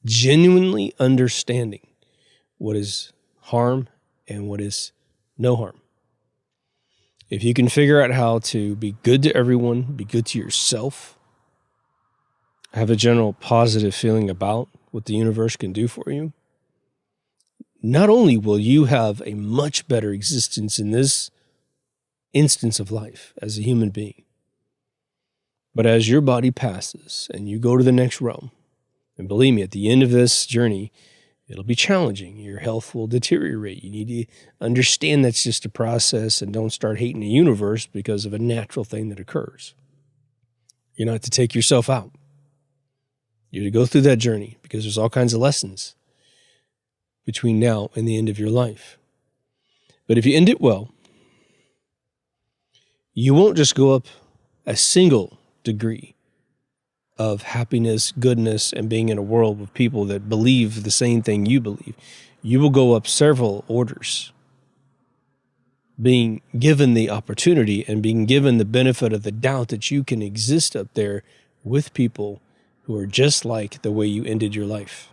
genuinely understanding what is harm and what is no harm, if you can figure out how to be good to everyone, be good to yourself, have a general positive feeling about what the universe can do for you, not only will you have a much better existence in this instance of life as a human being, but as your body passes and you go to the next realm, and believe me, at the end of this journey, it'll be challenging. Your health will deteriorate. You need to understand that's just a process, and don't start hating the universe because of a natural thing that occurs. You're not to take yourself out. You're to go through that journey because there's all kinds of lessons between now and the end of your life. But if you end it well, you won't just go up a single degree of happiness, goodness, and being in a world with people that believe the same thing you believe. You will go up several orders, being given the opportunity and being given the benefit of the doubt that you can exist up there with people who are just like the way you ended your life.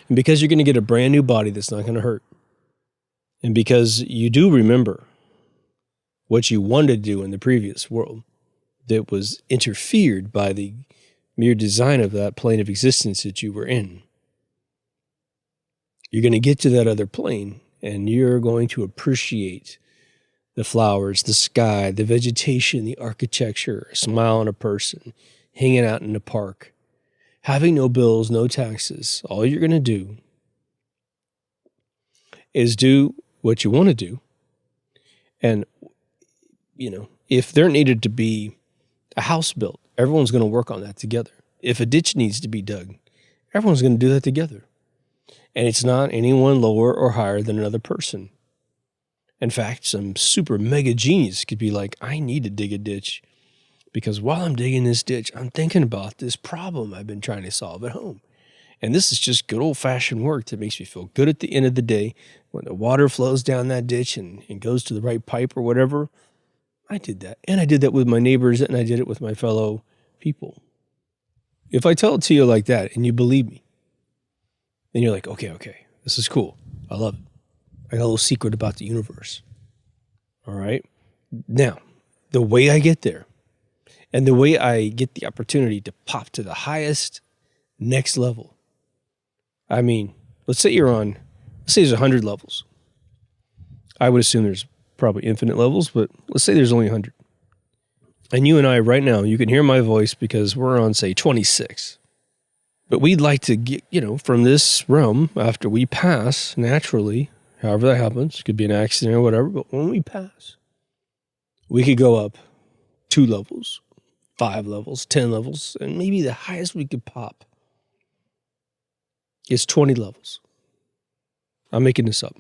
And because you're going to get a brand new body that's not going to hurt, and because you do remember what you wanted to do in the previous world that was interfered by the mere design of that plane of existence that you were in, you're going to get to that other plane and you're going to appreciate the flowers, the sky, the vegetation, the architecture, a smile on a person, hanging out in the park, having no bills, no taxes. All you're going to do is do what you want to do. And, if there needed to be a house built, everyone's going to work on that together. If a ditch needs to be dug, everyone's going to do that together. And it's not anyone lower or higher than another person. In fact, some super mega genius could be like, I need to dig a ditch because while I'm digging this ditch, I'm thinking about this problem I've been trying to solve at home. And this is just good old-fashioned work that makes me feel good at the end of the day. When the water flows down that ditch and goes to the right pipe or whatever, I did that. And I did that with my neighbors, and I did it with my fellow people. If I tell it to you like that and you believe me, then you're like, okay, this is cool. I love it. I got a little secret about the universe. All right? Now, the way I get there and the way I get the opportunity to pop to the highest next level. Let's say there's 100 levels. I would assume there's probably infinite levels, but let's say there's only 100. And you and I right now, you can hear my voice because we're on, say, 26. But we'd like to get, from this realm after we pass naturally, however that happens, could be an accident or whatever, but when we pass, we could go up 2 levels, 5 levels, 10 levels, and maybe the highest we could pop is 20 levels. I'm making this up.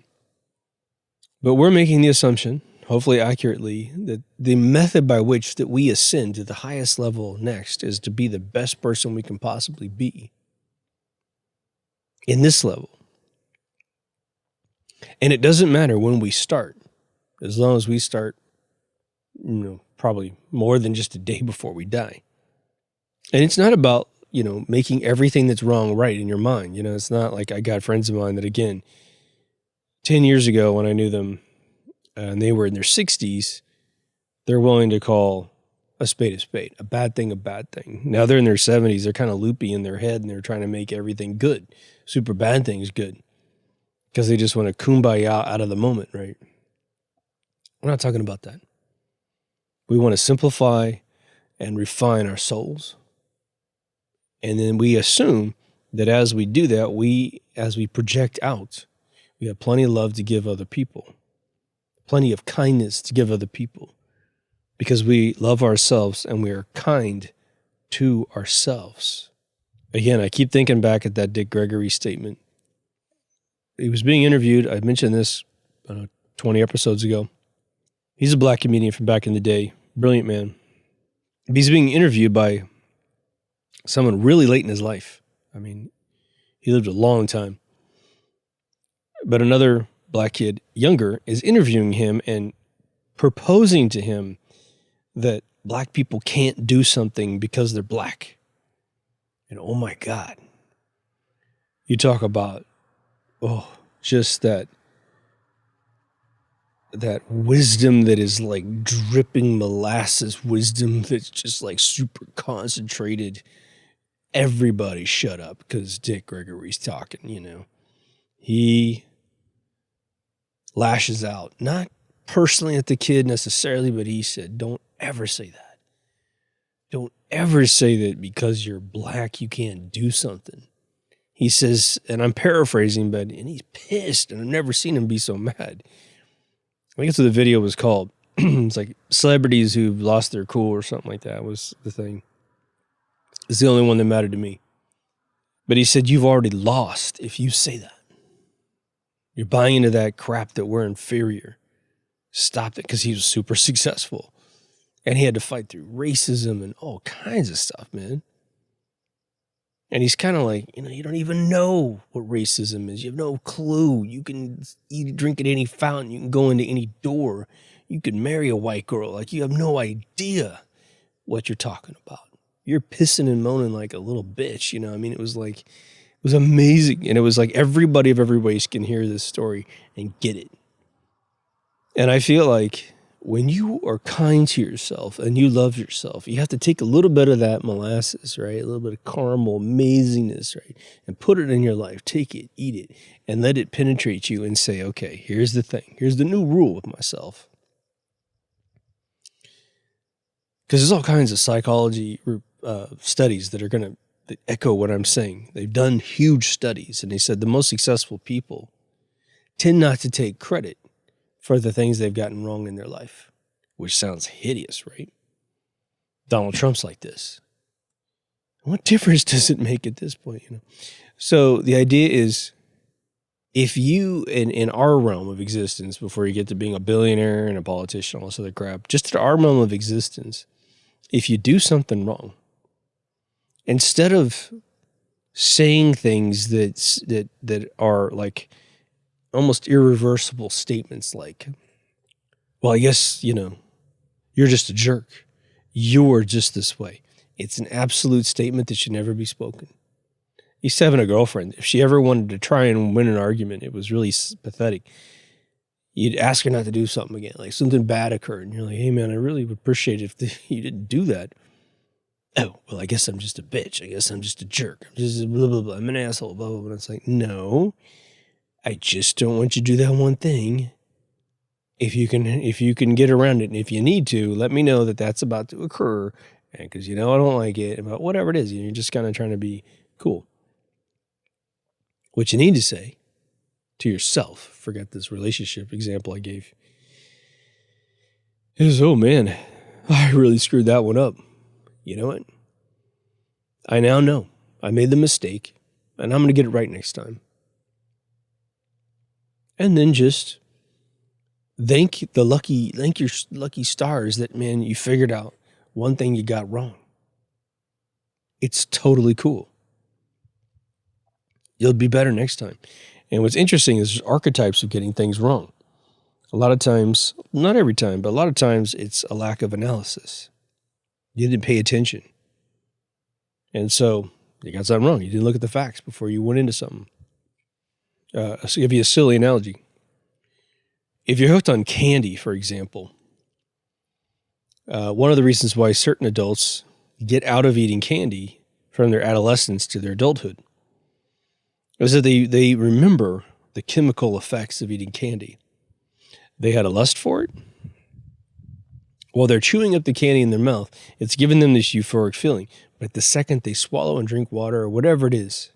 But we're making the assumption, hopefully accurately, that the method by which that we ascend to the highest level next is to be the best person we can possibly be in this level. And it doesn't matter when we start, as long as we start, probably more than just a day before we die. And it's not about, making everything that's wrong right in your mind. It's not like I got friends of mine that, again, 10 years ago when I knew them, and they were in their 60s, they're willing to call a spade, a bad thing a bad thing. Now they're in their 70s, they're kind of loopy in their head, and they're trying to make everything good, super bad things good, because they just want to kumbaya out of the moment, right? We're not talking about that. We want to simplify and refine our souls. And then we assume that as we do that, as we project out, we have plenty of love to give other people, plenty of kindness to give other people, because we love ourselves and we are kind to ourselves. Again, I keep thinking back at that Dick Gregory statement. He was being interviewed. I mentioned this 20 episodes ago. He's a black comedian from back in the day. Brilliant man. He's being interviewed by someone really late in his life. I mean, he lived a long time. But another black kid, younger, is interviewing him and proposing to him that black people can't do something because they're black. And oh my God. You talk about, just that wisdom that is like dripping molasses wisdom that's just like super concentrated. Everybody shut up because Dick Gregory's talking, He lashes out, not personally at the kid necessarily, but he said, don't ever say that. Don't ever say that because you're black, you can't do something. He says, and I'm paraphrasing, and he's pissed, and I've never seen him be so mad. I guess what the video was called. It's like celebrities who've lost their cool or something like that was the thing. It's the only one that mattered to me. But he said, you've already lost if you say that. You're buying into that crap that we're inferior. Stop it, because he was super successful. And he had to fight through racism and all kinds of stuff, man. And he's kind of like, you don't even know what racism is. You have no clue. You can eat, drink at any fountain. You can go into any door. You can marry a white girl. Like, you have no idea what you're talking about. You're pissing and moaning like a little bitch. It was amazing. And it was like everybody of every race can hear this story and get it. And I feel like when you are kind to yourself and you love yourself, you have to take a little bit of that molasses, right? A little bit of caramel amazingness, right? And put it in your life. Take it, eat it, and let it penetrate you and say, okay, here's the thing. Here's the new rule with myself. Because there's all kinds of psychology studies that are going to echo what I'm saying. They've done huge studies, and they said the most successful people tend not to take credit for the things they've gotten wrong in their life, which sounds hideous, right? Donald Trump's like this. What difference does it make at this point, So the idea is, if you, in our realm of existence, before you get to being a billionaire and a politician, all this other crap, just in our realm of existence, if you do something wrong, instead of saying things that are like almost irreversible statements like, well, I guess, you're just a jerk. You're just this way. It's an absolute statement that should never be spoken. I used to having a girlfriend. If she ever wanted to try and win an argument, it was really pathetic. You'd ask her not to do something again, like something bad occurred. And you're like, hey, man, I really would appreciate it if you didn't do that. Oh, well, I guess I'm just a bitch. I guess I'm just a jerk. I'm just blah, blah, blah. I'm an asshole, blah, blah, blah. It's like, no. I just don't want you to do that one thing if you can get around it, and if you need to, let me know that that's about to occur, and because I don't like it, but whatever it is, you're just kind of trying to be cool. What you need to say to yourself, forget this relationship example I gave, is, oh man, I really screwed that one up. You know what? I now know I made the mistake, and I'm going to get it right next time. And then just thank your lucky stars that, man, you figured out one thing you got wrong. It's totally cool. You'll be better next time. And what's interesting is there's archetypes of getting things wrong. A lot of times, not every time, but a lot of times it's a lack of analysis. You didn't pay attention. And so you got something wrong. You didn't look at the facts before you went into something. I'll give you a silly analogy. If you're hooked on candy, for example, one of the reasons why certain adults get out of eating candy from their adolescence to their adulthood is that they remember the chemical effects of eating candy. They had a lust for it. While they're chewing up the candy in their mouth, it's giving them this euphoric feeling. But the second they swallow and drink water or whatever it is,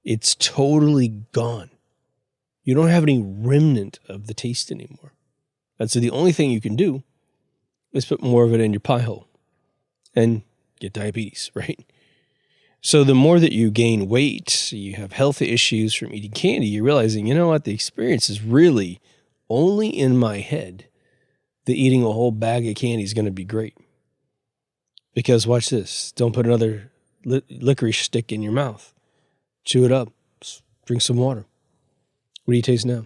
it's totally gone. You don't have any remnant of the taste anymore. And so the only thing you can do is put more of it in your pie hole and get diabetes, right? So the more that you gain weight, you have health issues from eating candy, you're realizing, you know what, the experience is really only in my head that eating a whole bag of candy is going to be great. Because watch this, don't put another licorice stick in your mouth. Chew it up, drink some water. What do you taste now?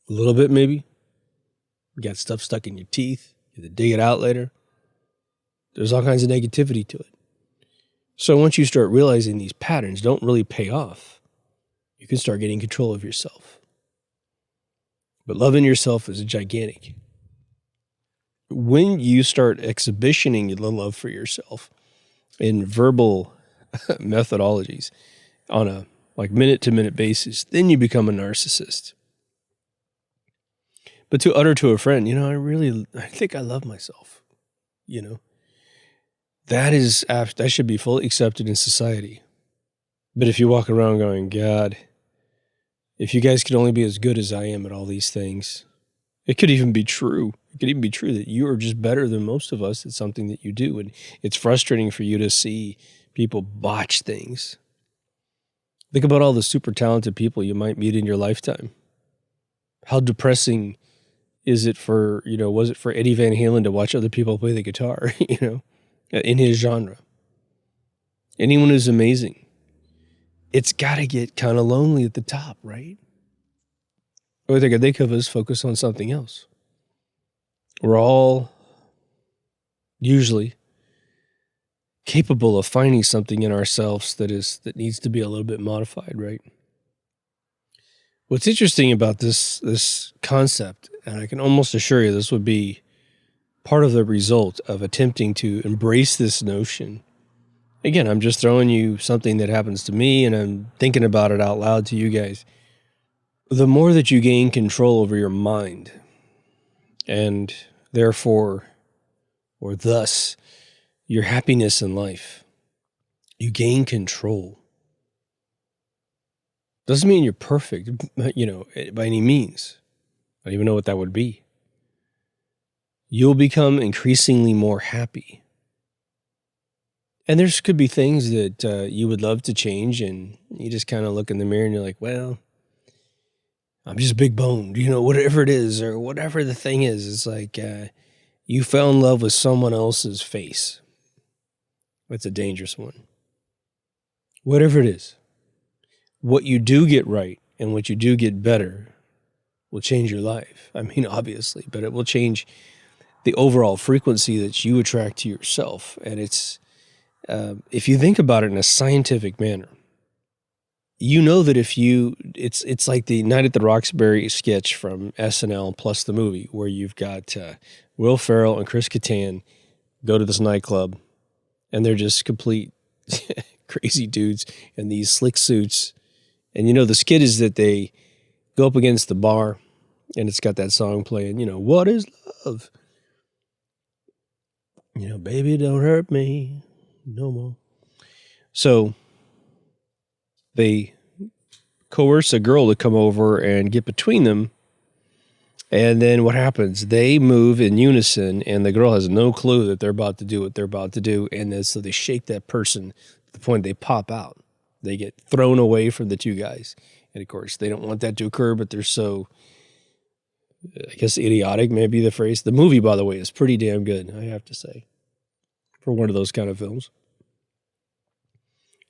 A little bit maybe? You got stuff stuck in your teeth. You have to dig it out later. There's all kinds of negativity to it. So once you start realizing these patterns don't really pay off, you can start getting control of yourself. But loving yourself is gigantic. When you start exhibitioning the love for yourself in verbal methodologies on a minute-to-minute basis, then you become a narcissist. But to utter to a friend, I think I love myself, that should be fully accepted in society. But if you walk around going, God, if you guys could only be as good as I am at all these things, it could even be true. It could even be true that you are just better than most of us at something that you do. And it's frustrating for you to see people botch things. Think about all the super talented people you might meet in your lifetime. How depressing is it was it for Eddie Van Halen to watch other people play the guitar, in his genre? Anyone who's amazing. It's got to get kind of lonely at the top, right? Or they could think of us focus on something else. We're all usually capable of finding something in ourselves that needs to be a little bit modified, right? What's interesting about this concept, and I can almost assure you this would be part of the result of attempting to embrace this notion. Again, I'm just throwing you something that happens to me, and I'm thinking about it out loud to you guys. The more that you gain control over your mind, and therefore, or thus, your happiness in life, you gain control. Doesn't mean you're perfect, by any means. I don't even know what that would be. You'll become increasingly more happy. And there could be things that you would love to change, and you just kind of look in the mirror and you're like, well, I'm just big boned, whatever it is, or whatever the thing is. It's like you fell in love with someone else's face. That's a dangerous one. Whatever it is, what you do get right and what you do get better will change your life. I mean, obviously, but it will change the overall frequency that you attract to yourself. And it's, if you think about it in a scientific manner, that it's like the Night at the Roxbury sketch from SNL plus the movie, where you've got Will Ferrell and Chris Kattan go to this nightclub, and they're just complete crazy dudes in these slick suits. And the skit is that they go up against the bar, And it's got that song playing, what is love? Baby, don't hurt me no more. So they coerce a girl to come over and get between them. And then what happens? They move in unison, and the girl has no clue that they're about to do what they're about to do. And then so they shake that person to the point they pop out. They get thrown away from the two guys. And of course, they don't want that to occur, but they're so, I guess, idiotic, maybe the phrase. The movie, by the way, is pretty damn good, I have to say, for one of those kind of films.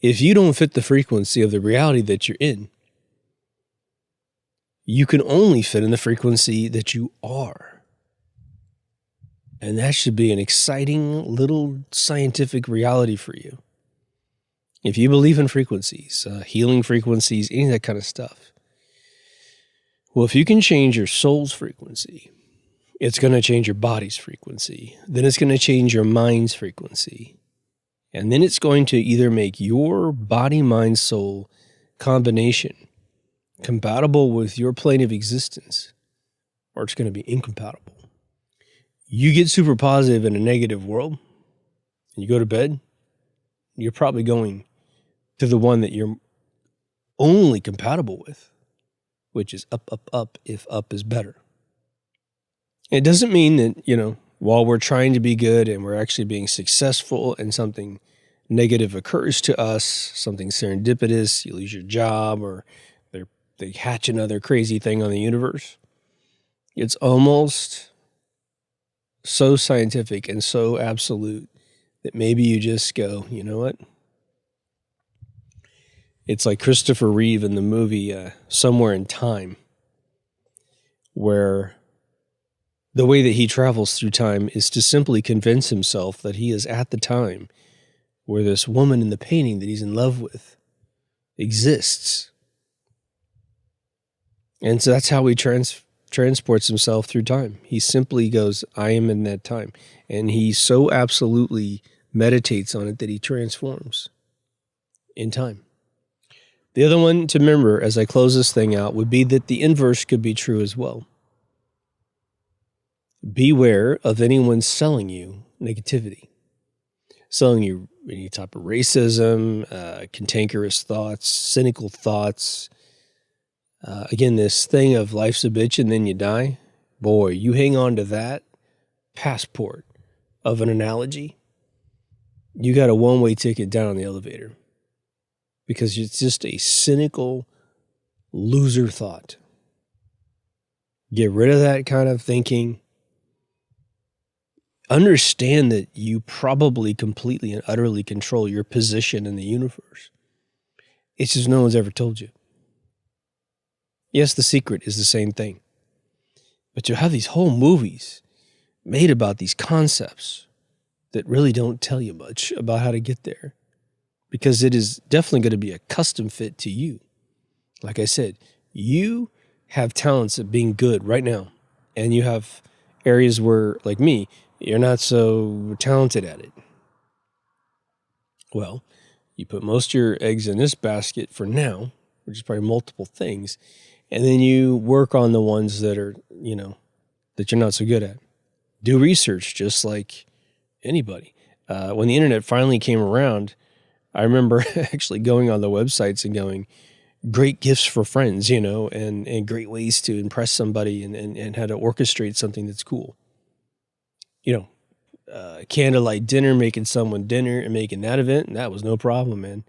If you don't fit the frequency of the reality that you're in, you can only fit in the frequency that you are. And that should be an exciting little scientific reality for you. If you believe in frequencies, healing frequencies, any of that kind of stuff. Well, if you can change your soul's frequency, it's going to change your body's frequency. Then it's going to change your mind's frequency. And then it's going to either make your body, mind, soul combination compatible with your plane of existence, or it's going to be incompatible. You get super positive in a negative world, and you go to bed, you're probably going to the one that you're only compatible with, which is up, up, up, if up is better. It doesn't mean that, while we're trying to be good and we're actually being successful and something negative occurs to us, something serendipitous, you lose your job, or they hatch another crazy thing on the universe. It's almost so scientific and so absolute that maybe you just go, you know what? It's like Christopher Reeve in the movie Somewhere in Time, where the way that he travels through time is to simply convince himself that he is at the time where this woman in the painting that he's in love with exists. And so that's how he transports himself through time. He simply goes, I am in that time. And he so absolutely meditates on it that he transforms in time. The other one to remember as I close this thing out would be that the inverse could be true as well. Beware of anyone selling you negativity, selling you any type of racism, cantankerous thoughts, cynical thoughts. Again, this thing of life's a bitch and then you die. Boy, you hang on to that passport of an analogy, you got a one-way ticket down on the elevator, because it's just a cynical loser thought. Get rid of that kind of thinking. Understand that you probably completely and utterly control your position in the universe. It's just no one's ever told you. Yes, The Secret is the same thing. But you have these whole movies made about these concepts that really don't tell you much about how to get there, because it is definitely going to be a custom fit to you. Like I said, you have talents at being good right now, and you have areas where, like me, you're not so talented at it. Well, you put most of your eggs in this basket for now, which is probably multiple things, and then you work on the ones that are, that you're not so good at. Do research just like anybody. When the internet finally came around, I remember actually going on the websites and going, great gifts for friends, and great ways to impress somebody and how to orchestrate something that's cool. Candlelight dinner, making someone dinner and making that event, and that was no problem, man.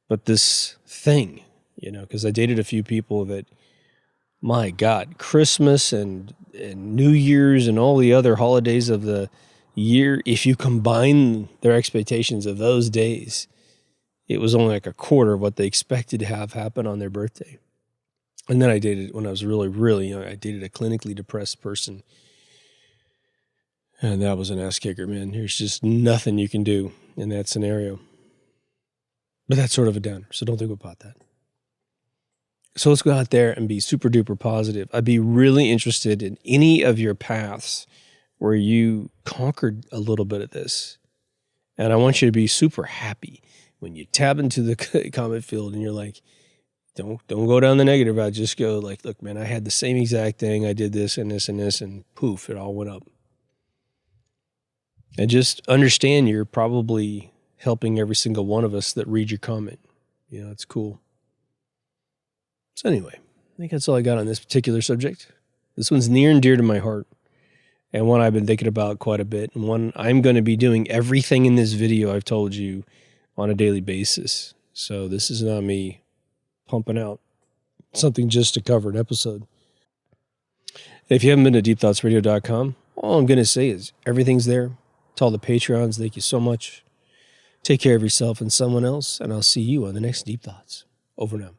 But this thing, because I dated a few people that, my God, Christmas and New Year's and all the other holidays of the year, if you combine their expectations of those days, it was only like a quarter of what they expected to have happen on their birthday. And then I dated, when I was really, really young, I dated a clinically depressed person. And that was an ass kicker, man. There's just nothing you can do in that scenario. But that's sort of a downer, so don't think about that. So let's go out there and be super duper positive. I'd be really interested in any of your paths where you conquered a little bit of this. And I want you to be super happy when you tab into the comment field and you're like, Don't go down the negative route. Just go like, look, man, I had the same exact thing. I did this and this and this, and poof, it all went up. And just understand you're probably helping every single one of us that read your comment. You know, it's cool. So anyway, I think that's all I got on this particular subject. This one's near and dear to my heart, and one I've been thinking about quite a bit, and one I'm going to be doing everything in this video I've told you on a daily basis. So this is not me pumping out something just to cover an episode. If you haven't been to deepthoughtsradio.com, all I'm going to say is everything's there. To all the Patreons, thank you so much. Take care of yourself and someone else, and I'll see you on the next Deep Thoughts. Over now.